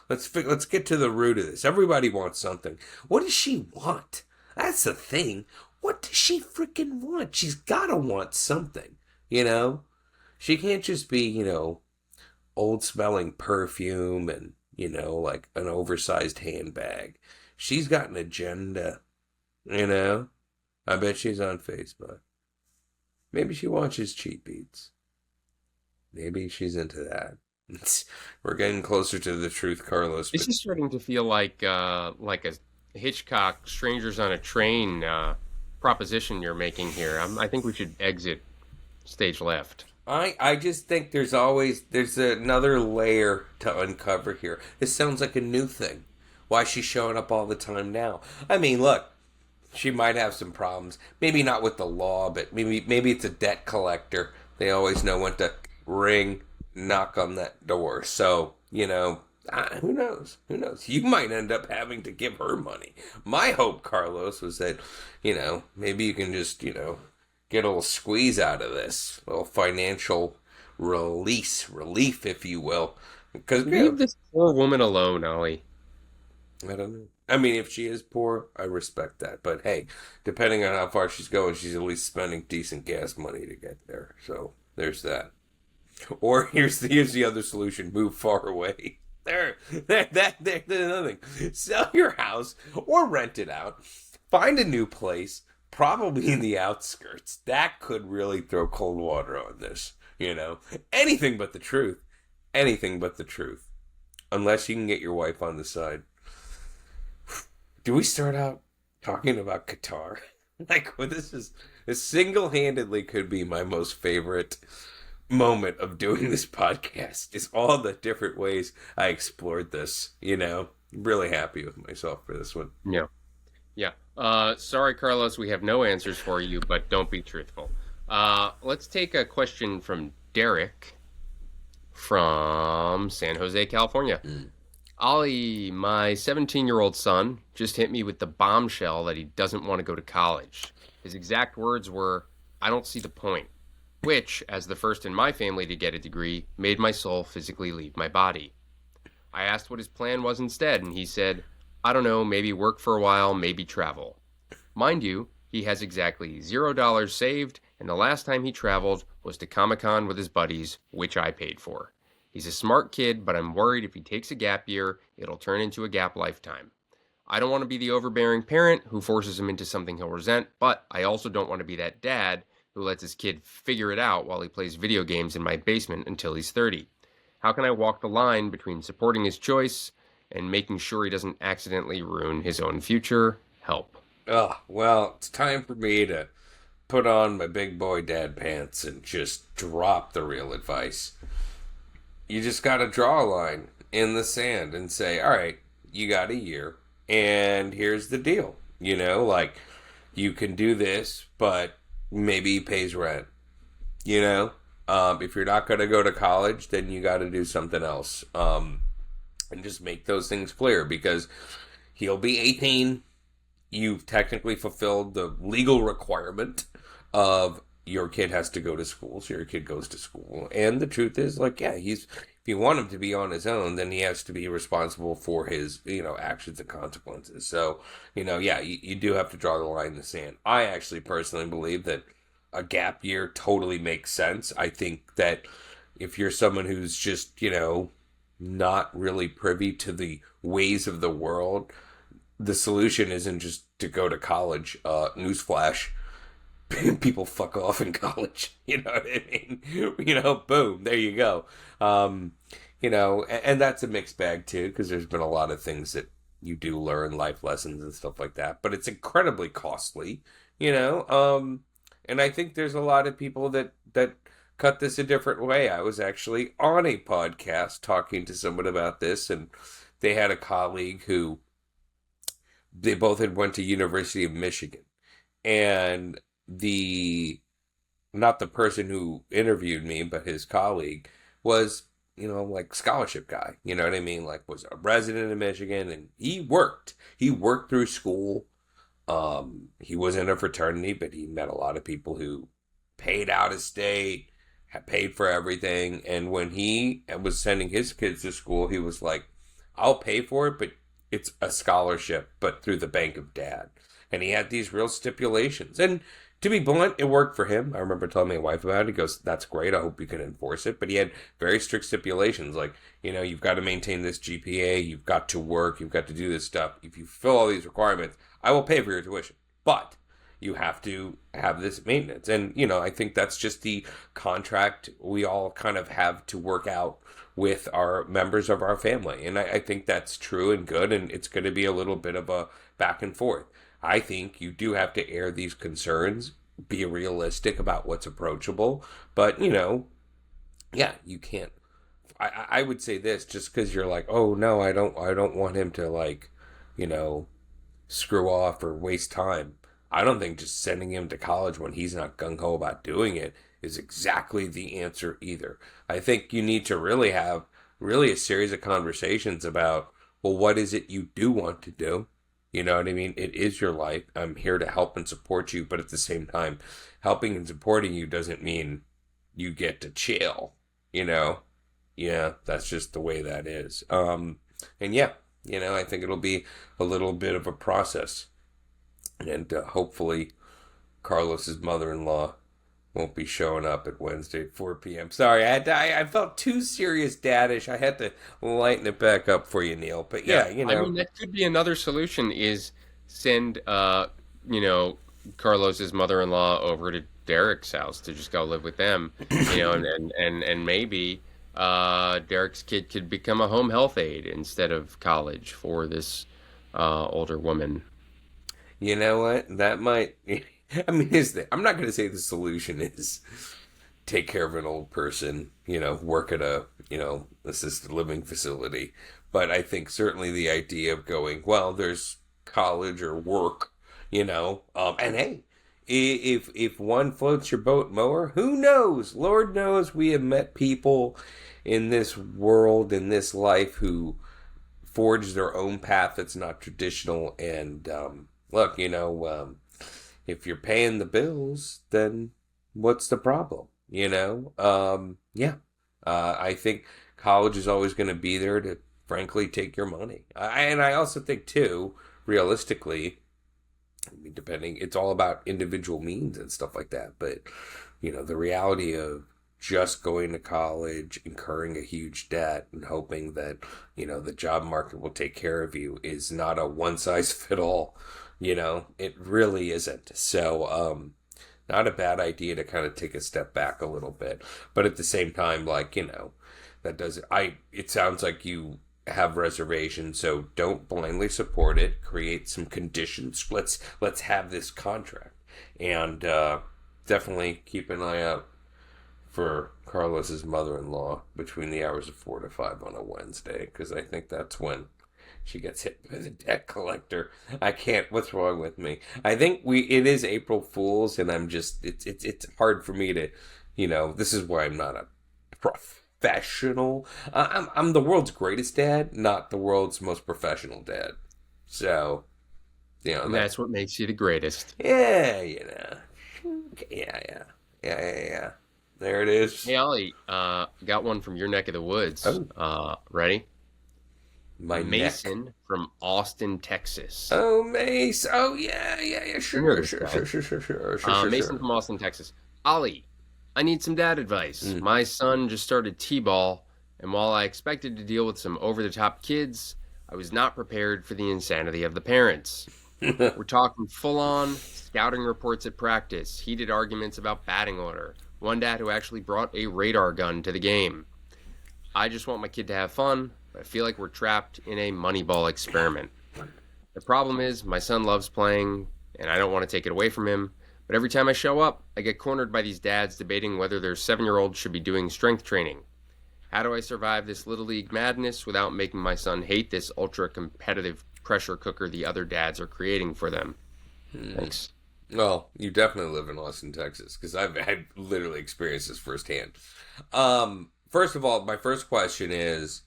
let's get to the root of this. Everybody wants something. What does she want? That's the thing. What does she freaking want? She's gotta want something, you know. She can't just be, old smelling perfume and, like an oversized handbag. She's got an agenda, you know. I bet she's on Facebook. Maybe she watches cheap beats. Maybe she's into that. We're getting closer to the truth, Carlos. This But is starting to feel like a Hitchcock Strangers on a Train proposition you're making here. I think we should exit stage left. I just think there's another layer to uncover here. This sounds like a new thing. Why she's showing up all the time now? I mean, look, she might have some problems. Maybe not with the law, but maybe it's a debt collector. They always know when to ring, knock on that door. So, who knows? Who knows? You might end up having to give her money. My hope, Carlos, was that, maybe you can just, get a little squeeze out of this, a little financial relief, if you will. Because, Leave this poor woman alone, Ollie. I don't know. I mean, if she is poor, I respect that. But hey, depending on how far she's going, she's at least spending decent gas money to get there. So there's that. Or here's the other solution: move far away. There's another thing. Sell your house or rent it out. Find a new place, probably in the outskirts. That could really throw cold water on this. Anything but the truth. Anything but the truth. Unless you can get your wife on the side. Do we start out talking about Qatar? This single-handedly could be my most favorite moment of doing this podcast. Is all the different ways I explored this. Really happy with myself for this one. Yeah. Yeah. Sorry, Carlos, we have no answers for you, but don't be truthful. Let's take a question from Derek from San Jose, California. Ollie, my 17-year-old son just hit me with the bombshell that he doesn't want to go to college. His exact words were, "I don't see the point," which, as the first in my family to get a degree, made my soul physically leave my body. I asked what his plan was instead, and he said, "I don't know, maybe work for a while, maybe travel." Mind you, he has exactly $0 saved, and the last time he traveled was to Comic-Con with his buddies, which I paid for. He's a smart kid, but I'm worried if he takes a gap year, it'll turn into a gap lifetime. I don't want to be the overbearing parent who forces him into something he'll resent, but I also don't want to be that dad who lets his kid figure it out while he plays video games in my basement until he's 30. How can I walk the line between supporting his choice and making sure he doesn't accidentally ruin his own future? Help. Oh, well, it's time for me to put on my big boy dad pants and just drop the real advice. You just got to draw a line in the sand and say, all right, you got a year, and here's the deal. You can do this, but maybe he pays rent. If you're not going to go to college, then you got to do something else. And just make those things clear, because he'll be 18. You've technically fulfilled the legal requirement of your kid has to go to school, so your kid goes to school. And the truth is, if you want him to be on his own, then he has to be responsible for his, actions and consequences. So, you do have to draw the line in the sand. I actually personally believe that a gap year totally makes sense. I think that if you're someone who's just, not really privy to the ways of the world, the solution isn't just to go to college. Newsflash. People fuck off in college. You know what I mean? Boom, there you go. And that's a mixed bag too, because there's been a lot of things that you do learn, life lessons and stuff like that, but it's incredibly costly, and I think there's a lot of people that cut this a different way. I was actually on a podcast talking to someone about this, and they had a colleague who they both had went to University of Michigan, and not the person who interviewed me, but his colleague was like scholarship guy. You know what I mean? Like was a resident in Michigan, and he worked. He worked through school. He was in a fraternity, but he met a lot of people who paid out of state, had paid for everything. And when he was sending his kids to school, he was like, I'll pay for it, but it's a scholarship, but through the bank of dad. And he had these real stipulations. And to be blunt, it worked for him. I remember telling my wife about it. He goes, that's great. I hope you can enforce it. But he had very strict stipulations like, you've got to maintain this GPA. You've got to work. You've got to do this stuff. If you fill all these requirements, I will pay for your tuition. But you have to have this maintenance. And, I think that's just the contract we all kind of have to work out with our members of our family. And I think that's true and good. And it's going to be a little bit of a back and forth. I think you do have to air these concerns, be realistic about what's approachable. But, yeah, you can't. I would say this just because you're like, oh, no, I don't want him to, like, screw off or waste time. I don't think just sending him to college when he's not gung-ho about doing it is exactly the answer either. I think you need to really have a series of conversations about, well, what is it you do want to do? You know what I mean? It is your life. I'm here to help and support you, but at the same time, helping and supporting you doesn't mean you get to chill, Yeah, that's just the way that is. And yeah, I think it'll be a little bit of a process. And hopefully Carlos's mother-in-law won't be showing up at Wednesday at 4 p.m. Sorry, I felt too serious daddish. I had to lighten it back up for you, Neil. But yeah, I mean, that could be another solution is send, Carlos's mother-in-law over to Derek's house to just go live with them, and maybe Derek's kid could become a home health aide instead of college for this older woman. You know what? That might. I mean, I'm not going to say the solution is take care of an old person, work at a, assisted living facility. But I think certainly the idea of going, well, there's college or work, and hey, if one floats your boat mower, who knows? Lord knows we have met people in this world, in this life, who forge their own path that's not traditional. And look, if you're paying the bills, then what's the problem? Yeah. I think college is always going to be there to, frankly, take your money. And I also think, too, realistically, I mean, it's all about individual means and stuff like that. But, the reality of just going to college, incurring a huge debt, and hoping that, the job market will take care of you is not a one-size-fit-all. It really isn't. So, not a bad idea to kind of take a step back a little bit. But at the same time, like, it sounds like you have reservations, so don't blindly support it. Create some conditions. Let's have this contract. And definitely keep an eye out for Carlos's mother-in-law between the hours of 4 to 5 on a Wednesday, because I think that's when she gets hit by the debt collector. I can't. What's wrong with me? I think it is April Fool's, and I'm just. It's hard for me to, This is why I'm not a professional. I'm the world's greatest dad, not the world's most professional dad. So, And that's what makes you the greatest. Yeah, yeah. There it is. Hey, Ollie, got one from your neck of the woods. Oh. Ready? My Mason neck. from Austin, Texas. Oh, Mace. Oh, yeah. Sure. Mason from Austin, Texas. Ollie, I need some dad advice. My son just started T-ball, and while I expected to deal with some over-the-top kids, I was not prepared for the insanity of the parents. We're talking full-on scouting reports at practice, heated arguments about batting order, one dad who actually brought a radar gun to the game. I just want my kid to have fun, but I feel like we're trapped in a Moneyball experiment. The problem is my son loves playing, and I don't want to take it away from him, but every time I show up, I get cornered by these dads debating whether their 7-year-old should be doing strength training. How do I survive this Little League madness without making my son hate this ultra-competitive pressure cooker the other dads are creating for them? Thanks. Well, you definitely live in Austin, Texas, because I've literally experienced this firsthand. first of all, my first question is,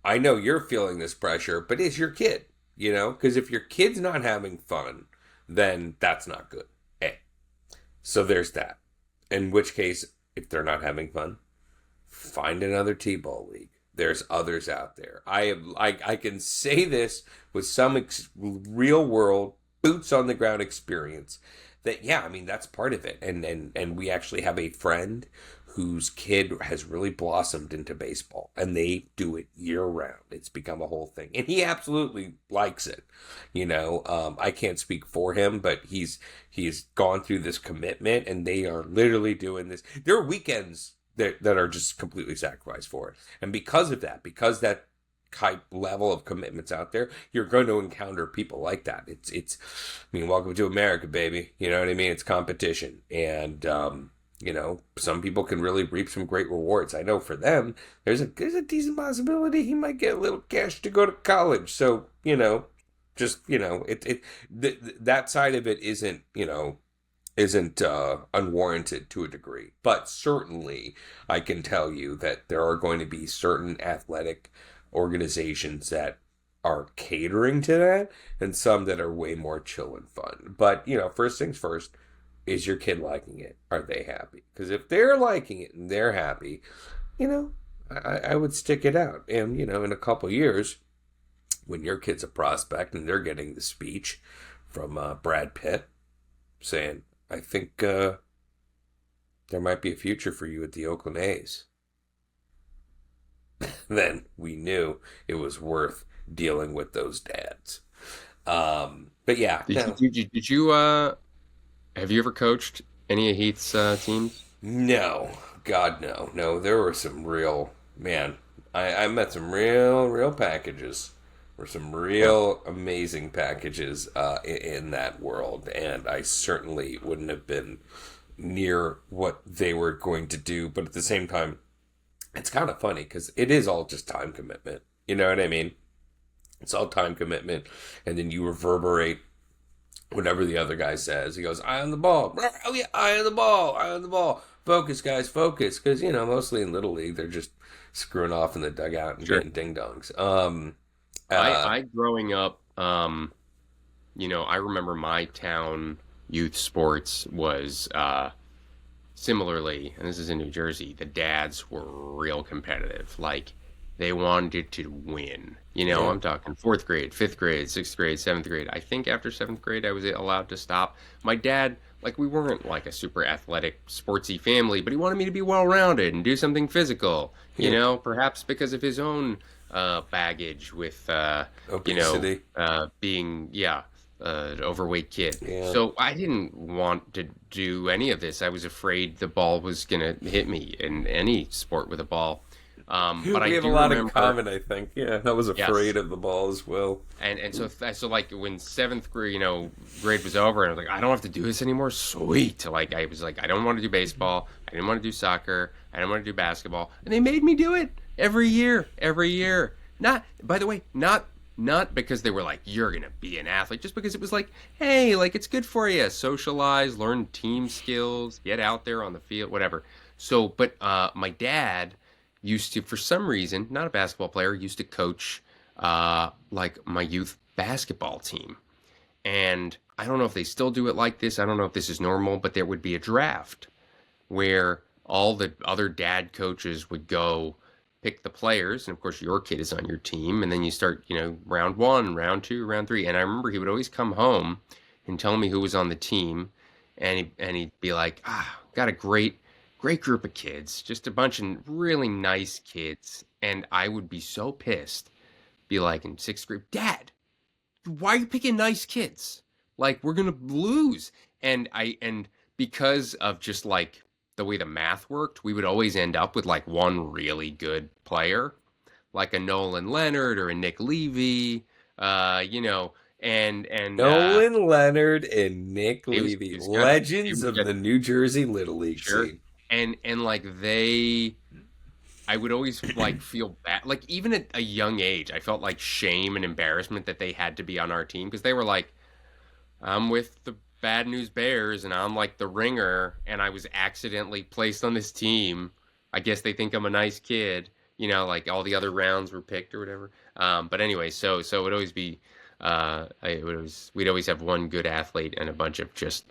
I know you're feeling this pressure, but is your kid? You know, because if your kid's not having fun, then that's not good. A. So there's that. In which case, if they're not having fun, find another T-ball league. There's others out there. I can say this with some real world boots on the ground experience that, yeah, I mean, that's part of it. And we actually have a friend whose kid has really blossomed into baseball, and they do it year round. It's become a whole thing, and he absolutely likes it. You know, I can't speak for him, but he's gone through this commitment, and they are literally doing this. There are weekends that are just completely sacrificed for it, and because of that, because that type level of commitments out there, you're going to encounter people like that. It's I mean, welcome to America, baby. You know what I mean? It's competition, and you know, some people can really reap some great rewards. I know for them, there's a decent possibility he might get a little cash to go to college. So, you know, just, you know, that side of it isn't unwarranted to a degree. But certainly, I can tell you that there are going to be certain athletic organizations that are catering to that, and some that are way more chill and fun. But, you know, first things first, is your kid liking it? Are they happy? Because if they're liking it and they're happy, you know, I would stick it out. And, you know, in a couple years, when your kid's a prospect and they're getting the speech from Brad Pitt saying, I think there might be a future for you at the Oakland A's, then we knew it was worth dealing with those dads. But yeah. Did you have you ever coached any of Heath's teams? No, God, no. No, there were some real, man, I met some real packages. Or some real amazing packages in that world. And I certainly wouldn't have been near what they were going to do. But at the same time, it's kind of funny because it is all just time commitment. You know what I mean? It's all time commitment. And then you reverberate whatever the other guy says. He goes, eye on the ball. Oh, yeah, eye on the ball. Eye on the ball. Focus, guys, focus. Because, you know, mostly in Little League, they're just screwing off in the dugout and getting ding-dongs. I growing up, you know, I remember my town youth sports was similarly, and this is in New Jersey, the dads were real competitive. Like, they wanted to win. You know, I'm talking fourth grade, fifth grade, sixth grade, seventh grade. I think after seventh grade, I was allowed to stop. My dad, like, we weren't like a super athletic, sportsy family, but he wanted me to be well-rounded and do something physical. You know, perhaps because of his own baggage with, obesity. Being, an overweight kid. Yeah. So I didn't want to do any of this. I was afraid the ball was going to hit me in any sport with a ball. But I We have a do lot remember, in common, I think. Yeah, I was afraid of the ball as well. and so like when seventh grade, grade was over, and I was like, I don't have to do this anymore. Sweet. Like I was like, I don't want to do baseball. I didn't want to do soccer. I didn't want to do basketball, and they made me do it every year. Not, by the way, not because they were like, you're gonna be an athlete, just because it was like, hey, like it's good for you, socialize, learn team skills, get out there on the field, whatever. So, but my dad used to, for some reason, not a basketball player, used to coach like my youth basketball team. And I don't know if they still do it like this. I don't know if this is normal, but there would be a draft where all the other dad coaches would go pick the players. And of course, your kid is on your team. And then you start, round one, round two, round three. And I remember he would always come home and tell me who was on the team. And he'd be like, got a great group of kids, just a bunch of really nice kids. And I would be so pissed, be like in sixth grade, Dad, why are you picking nice kids? Like, we're gonna lose. And because of just like the way the math worked, we would always end up with like one really good player, like a Nolan Leonard or a Nick Levy, and Nolan Leonard and Nick Levy, he was legends of the New Jersey Little League scene. And like I would always like feel bad. Like even at a young age, I felt like shame and embarrassment that they had to be on our team because they were like, I'm with the Bad News Bears and I'm like the ringer and I was accidentally placed on this team. I guess they think I'm a nice kid, like all the other rounds were picked or whatever. But anyway, so it would always be, we'd always have one good athlete and a bunch of just,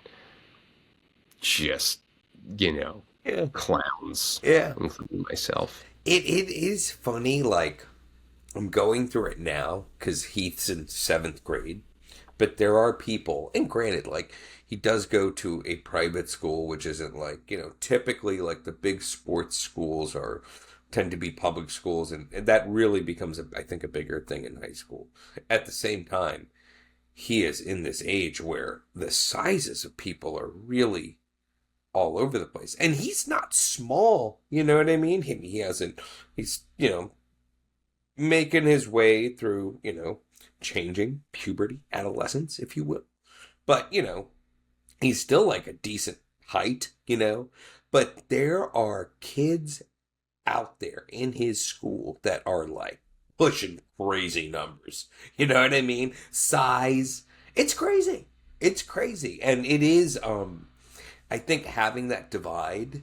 you know, Yeah. clowns, Yeah. including myself. It is funny, like, I'm going through it now because Heath's in seventh grade. But there are people, and granted, like, he does go to a private school, which isn't like, typically like the big sports schools tend to be public schools, and that really becomes, I think, a bigger thing in high school. At the same time, he is in this age where the sizes of people are really all over the place. And he's not small, you know what I mean? He hasn't, he's, making his way through, changing puberty, adolescence, if you will. But, he's still like a decent height, But there are kids out there in his school that are like pushing crazy numbers. You know what I mean? Size. It's crazy. It's crazy. And it is, I think having that divide,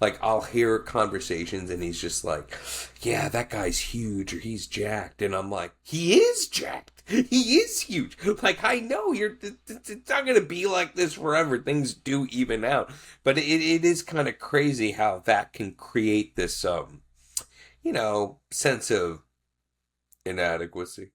like I'll hear conversations and he's just like, yeah, that guy's huge or he's jacked. And I'm like, he is jacked. He is huge. Like, I know it's not going to be like this forever. Things do even out. But it is kind of crazy how that can create this, sense of inadequacy.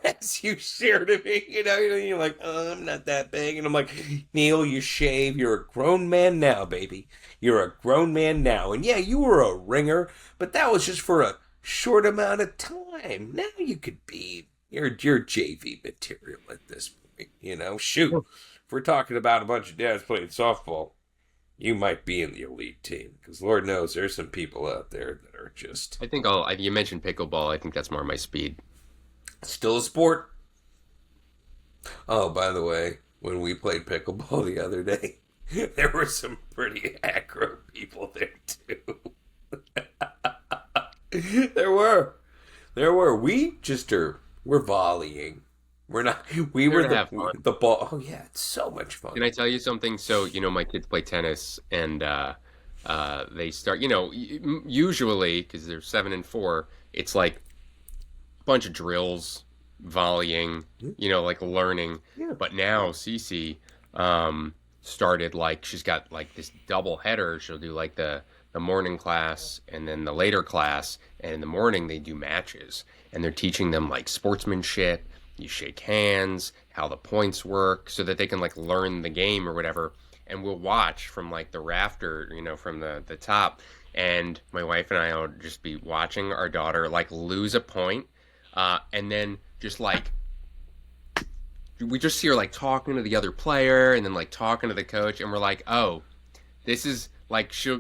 As you share to me, you're like, oh, I'm not that big. And I'm like, Neil, you shave. You're a grown man now, baby. You're a grown man now. And yeah, you were a ringer, but that was just for a short amount of time. Now you could be, you're JV material at this point, Shoot, if we're talking about a bunch of dads playing softball, you might be in the elite team. Because Lord knows there's some people out there that are just... I think you mentioned pickleball. I think that's more my speed. Still a sport. Oh, by the way, when we played pickleball the other day, there were some pretty aggro people there too. There were. We're volleying. We're not, we There were to have fun. the ball. Oh yeah, it's so much fun. Can I tell you something? So, my kids play tennis and they start, usually, because they're 7 and 4, it's like bunch of drills, volleying, like learning. Yeah. But now Cece started like she's got like this double header. She'll do like the morning class and then the later class, and in the morning they do matches and they're teaching them like sportsmanship. You shake hands, how the points work, so that they can like learn the game or whatever. And we'll watch from like the rafter, from the top. And my wife and I will just be watching our daughter like lose a point. And then just like we just see her like talking to the other player and then like talking to the coach, and we're like, oh, this is like she's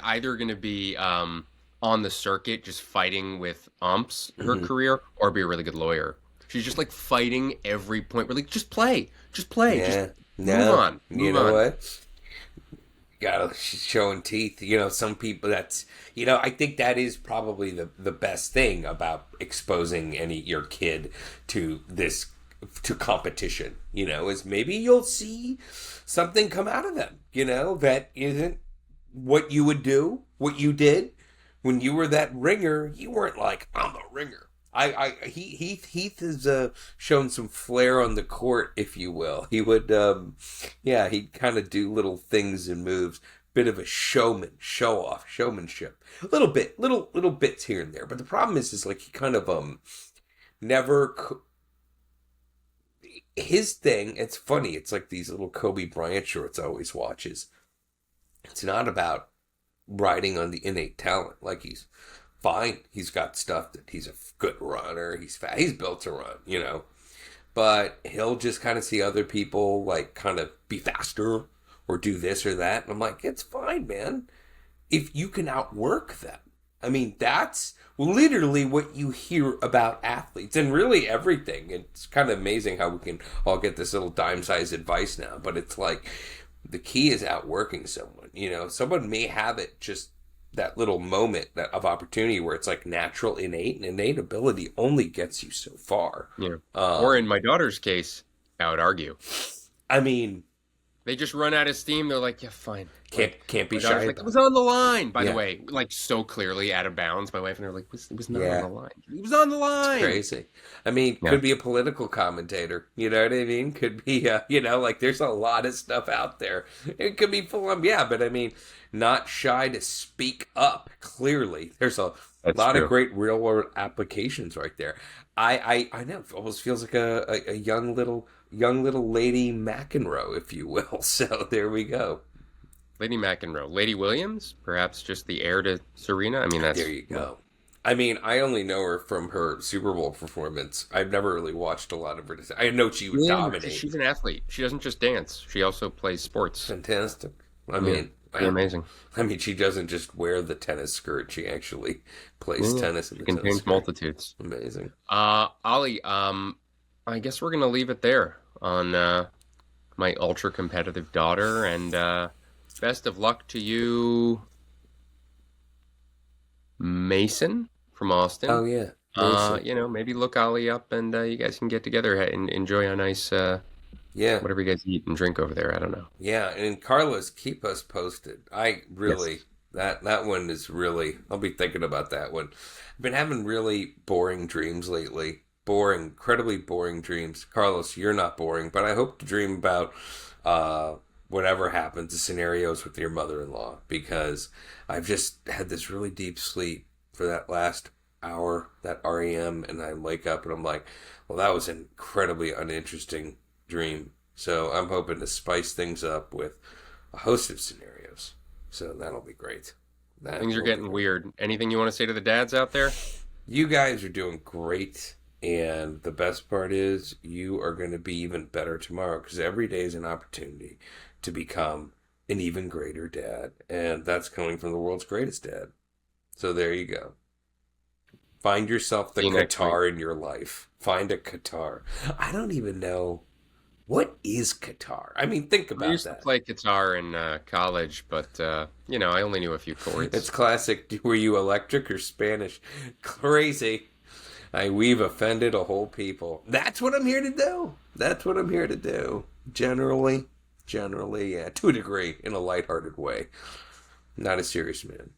either gonna be on the circuit just fighting with umps her career, or be a really good lawyer. She's just like fighting every point. We're like, just play, just Yeah. move on, You move know on. what? She's showing teeth. Some people that's, I think that is probably the best thing about exposing your kid to to competition, is maybe you'll see something come out of them, that isn't what you would do, what you did when you were that ringer. You weren't like, I'm a ringer. Heath has shown some flair on the court, if you will. He would, he'd kind of do little things and moves, bit of a showman, show off, showmanship, little bits here and there. But the problem is like he kind of never. His thing. It's funny. It's like these little Kobe Bryant shorts I always watches. It's not about riding on the innate talent. Like he's fine. He's got stuff that he's a good runner. He's fat. He's built to run, But he'll just kind of see other people like kind of be faster or do this or that. And I'm like, it's fine, man. If you can outwork them. I mean, that's literally what you hear about athletes and really everything. It's kind of amazing how we can all get this little dime-sized advice now. But it's like the key is outworking someone. Someone may have it just that little moment of opportunity where it's like natural, innate ability only gets you so far. Yeah. Or in my daughter's case, I would argue I mean, They just run out of steam. They're like, yeah, fine. Can't be My shy daughter's like, it about was it. on the line. By the Yeah. way, like so clearly out of bounds. My wife and I were like, it was not on Yeah. the line. It was on the line. Crazy. I mean, Yeah, could be a political commentator. You know what I mean? Could be, like there's a lot of stuff out there. It could be full of, yeah, but I mean, not shy to speak up. Clearly, there's a that's lot of true. great real world applications right there. I know. It almost feels like a young little Lady McEnroe, if you will. So there we go. Lady McEnroe, Lady Williams, perhaps just the heir to Serena. I mean, There that's you well, go. I mean, I only know her from her Super Bowl performance. I've never really watched a lot of her. I know she would yeah. dominate. She's an athlete. She doesn't just dance. She also plays sports. Fantastic. I Yeah, mean, pretty wow. amazing. I mean, she doesn't just wear the tennis skirt. She actually plays Yeah, tennis in she the tennis contains skirt. multitudes. Amazing. Ollie, I guess we're gonna leave it there on my ultra competitive daughter, and best of luck to you, Mason from Austin. Oh yeah, Mason. Maybe look Ollie up, and you guys can get together and enjoy a nice Yeah, whatever you guys eat and drink over there. I don't know. yeah. And Carlos, keep us posted. I Yes. really that one is really. I'll be thinking about that one. I've been having really boring dreams lately. Boring, incredibly boring dreams. Carlos, you're not boring, but I hope to dream about uh, whatever happens, the scenarios with your mother-in-law, because I've just had this really deep sleep for that last hour, that REM, and I wake up and I'm like, well, that was an incredibly uninteresting dream. So I'm hoping to spice things up with a host of scenarios. So that'll be great. That Things are will be getting great. weird. Anything you want to say to the dads out there? You guys are doing great. And the best part is you are going to be even better tomorrow because every day is an opportunity to become an even greater dad. And that's coming from the world's greatest dad. So there you go. Find yourself the See you next week. Qatar in your life. Find a Qatar. I don't even know. What is Qatar? I mean, think I about used to that. play guitar in college, but I only knew a few It's chords. classic. Were you electric or Spanish? Crazy. We've offended a whole people. That's what I'm here to do. That's what I'm here to do. Generally, yeah, to a degree, in a lighthearted way. Not a serious man.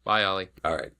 Bye, Ollie. All right.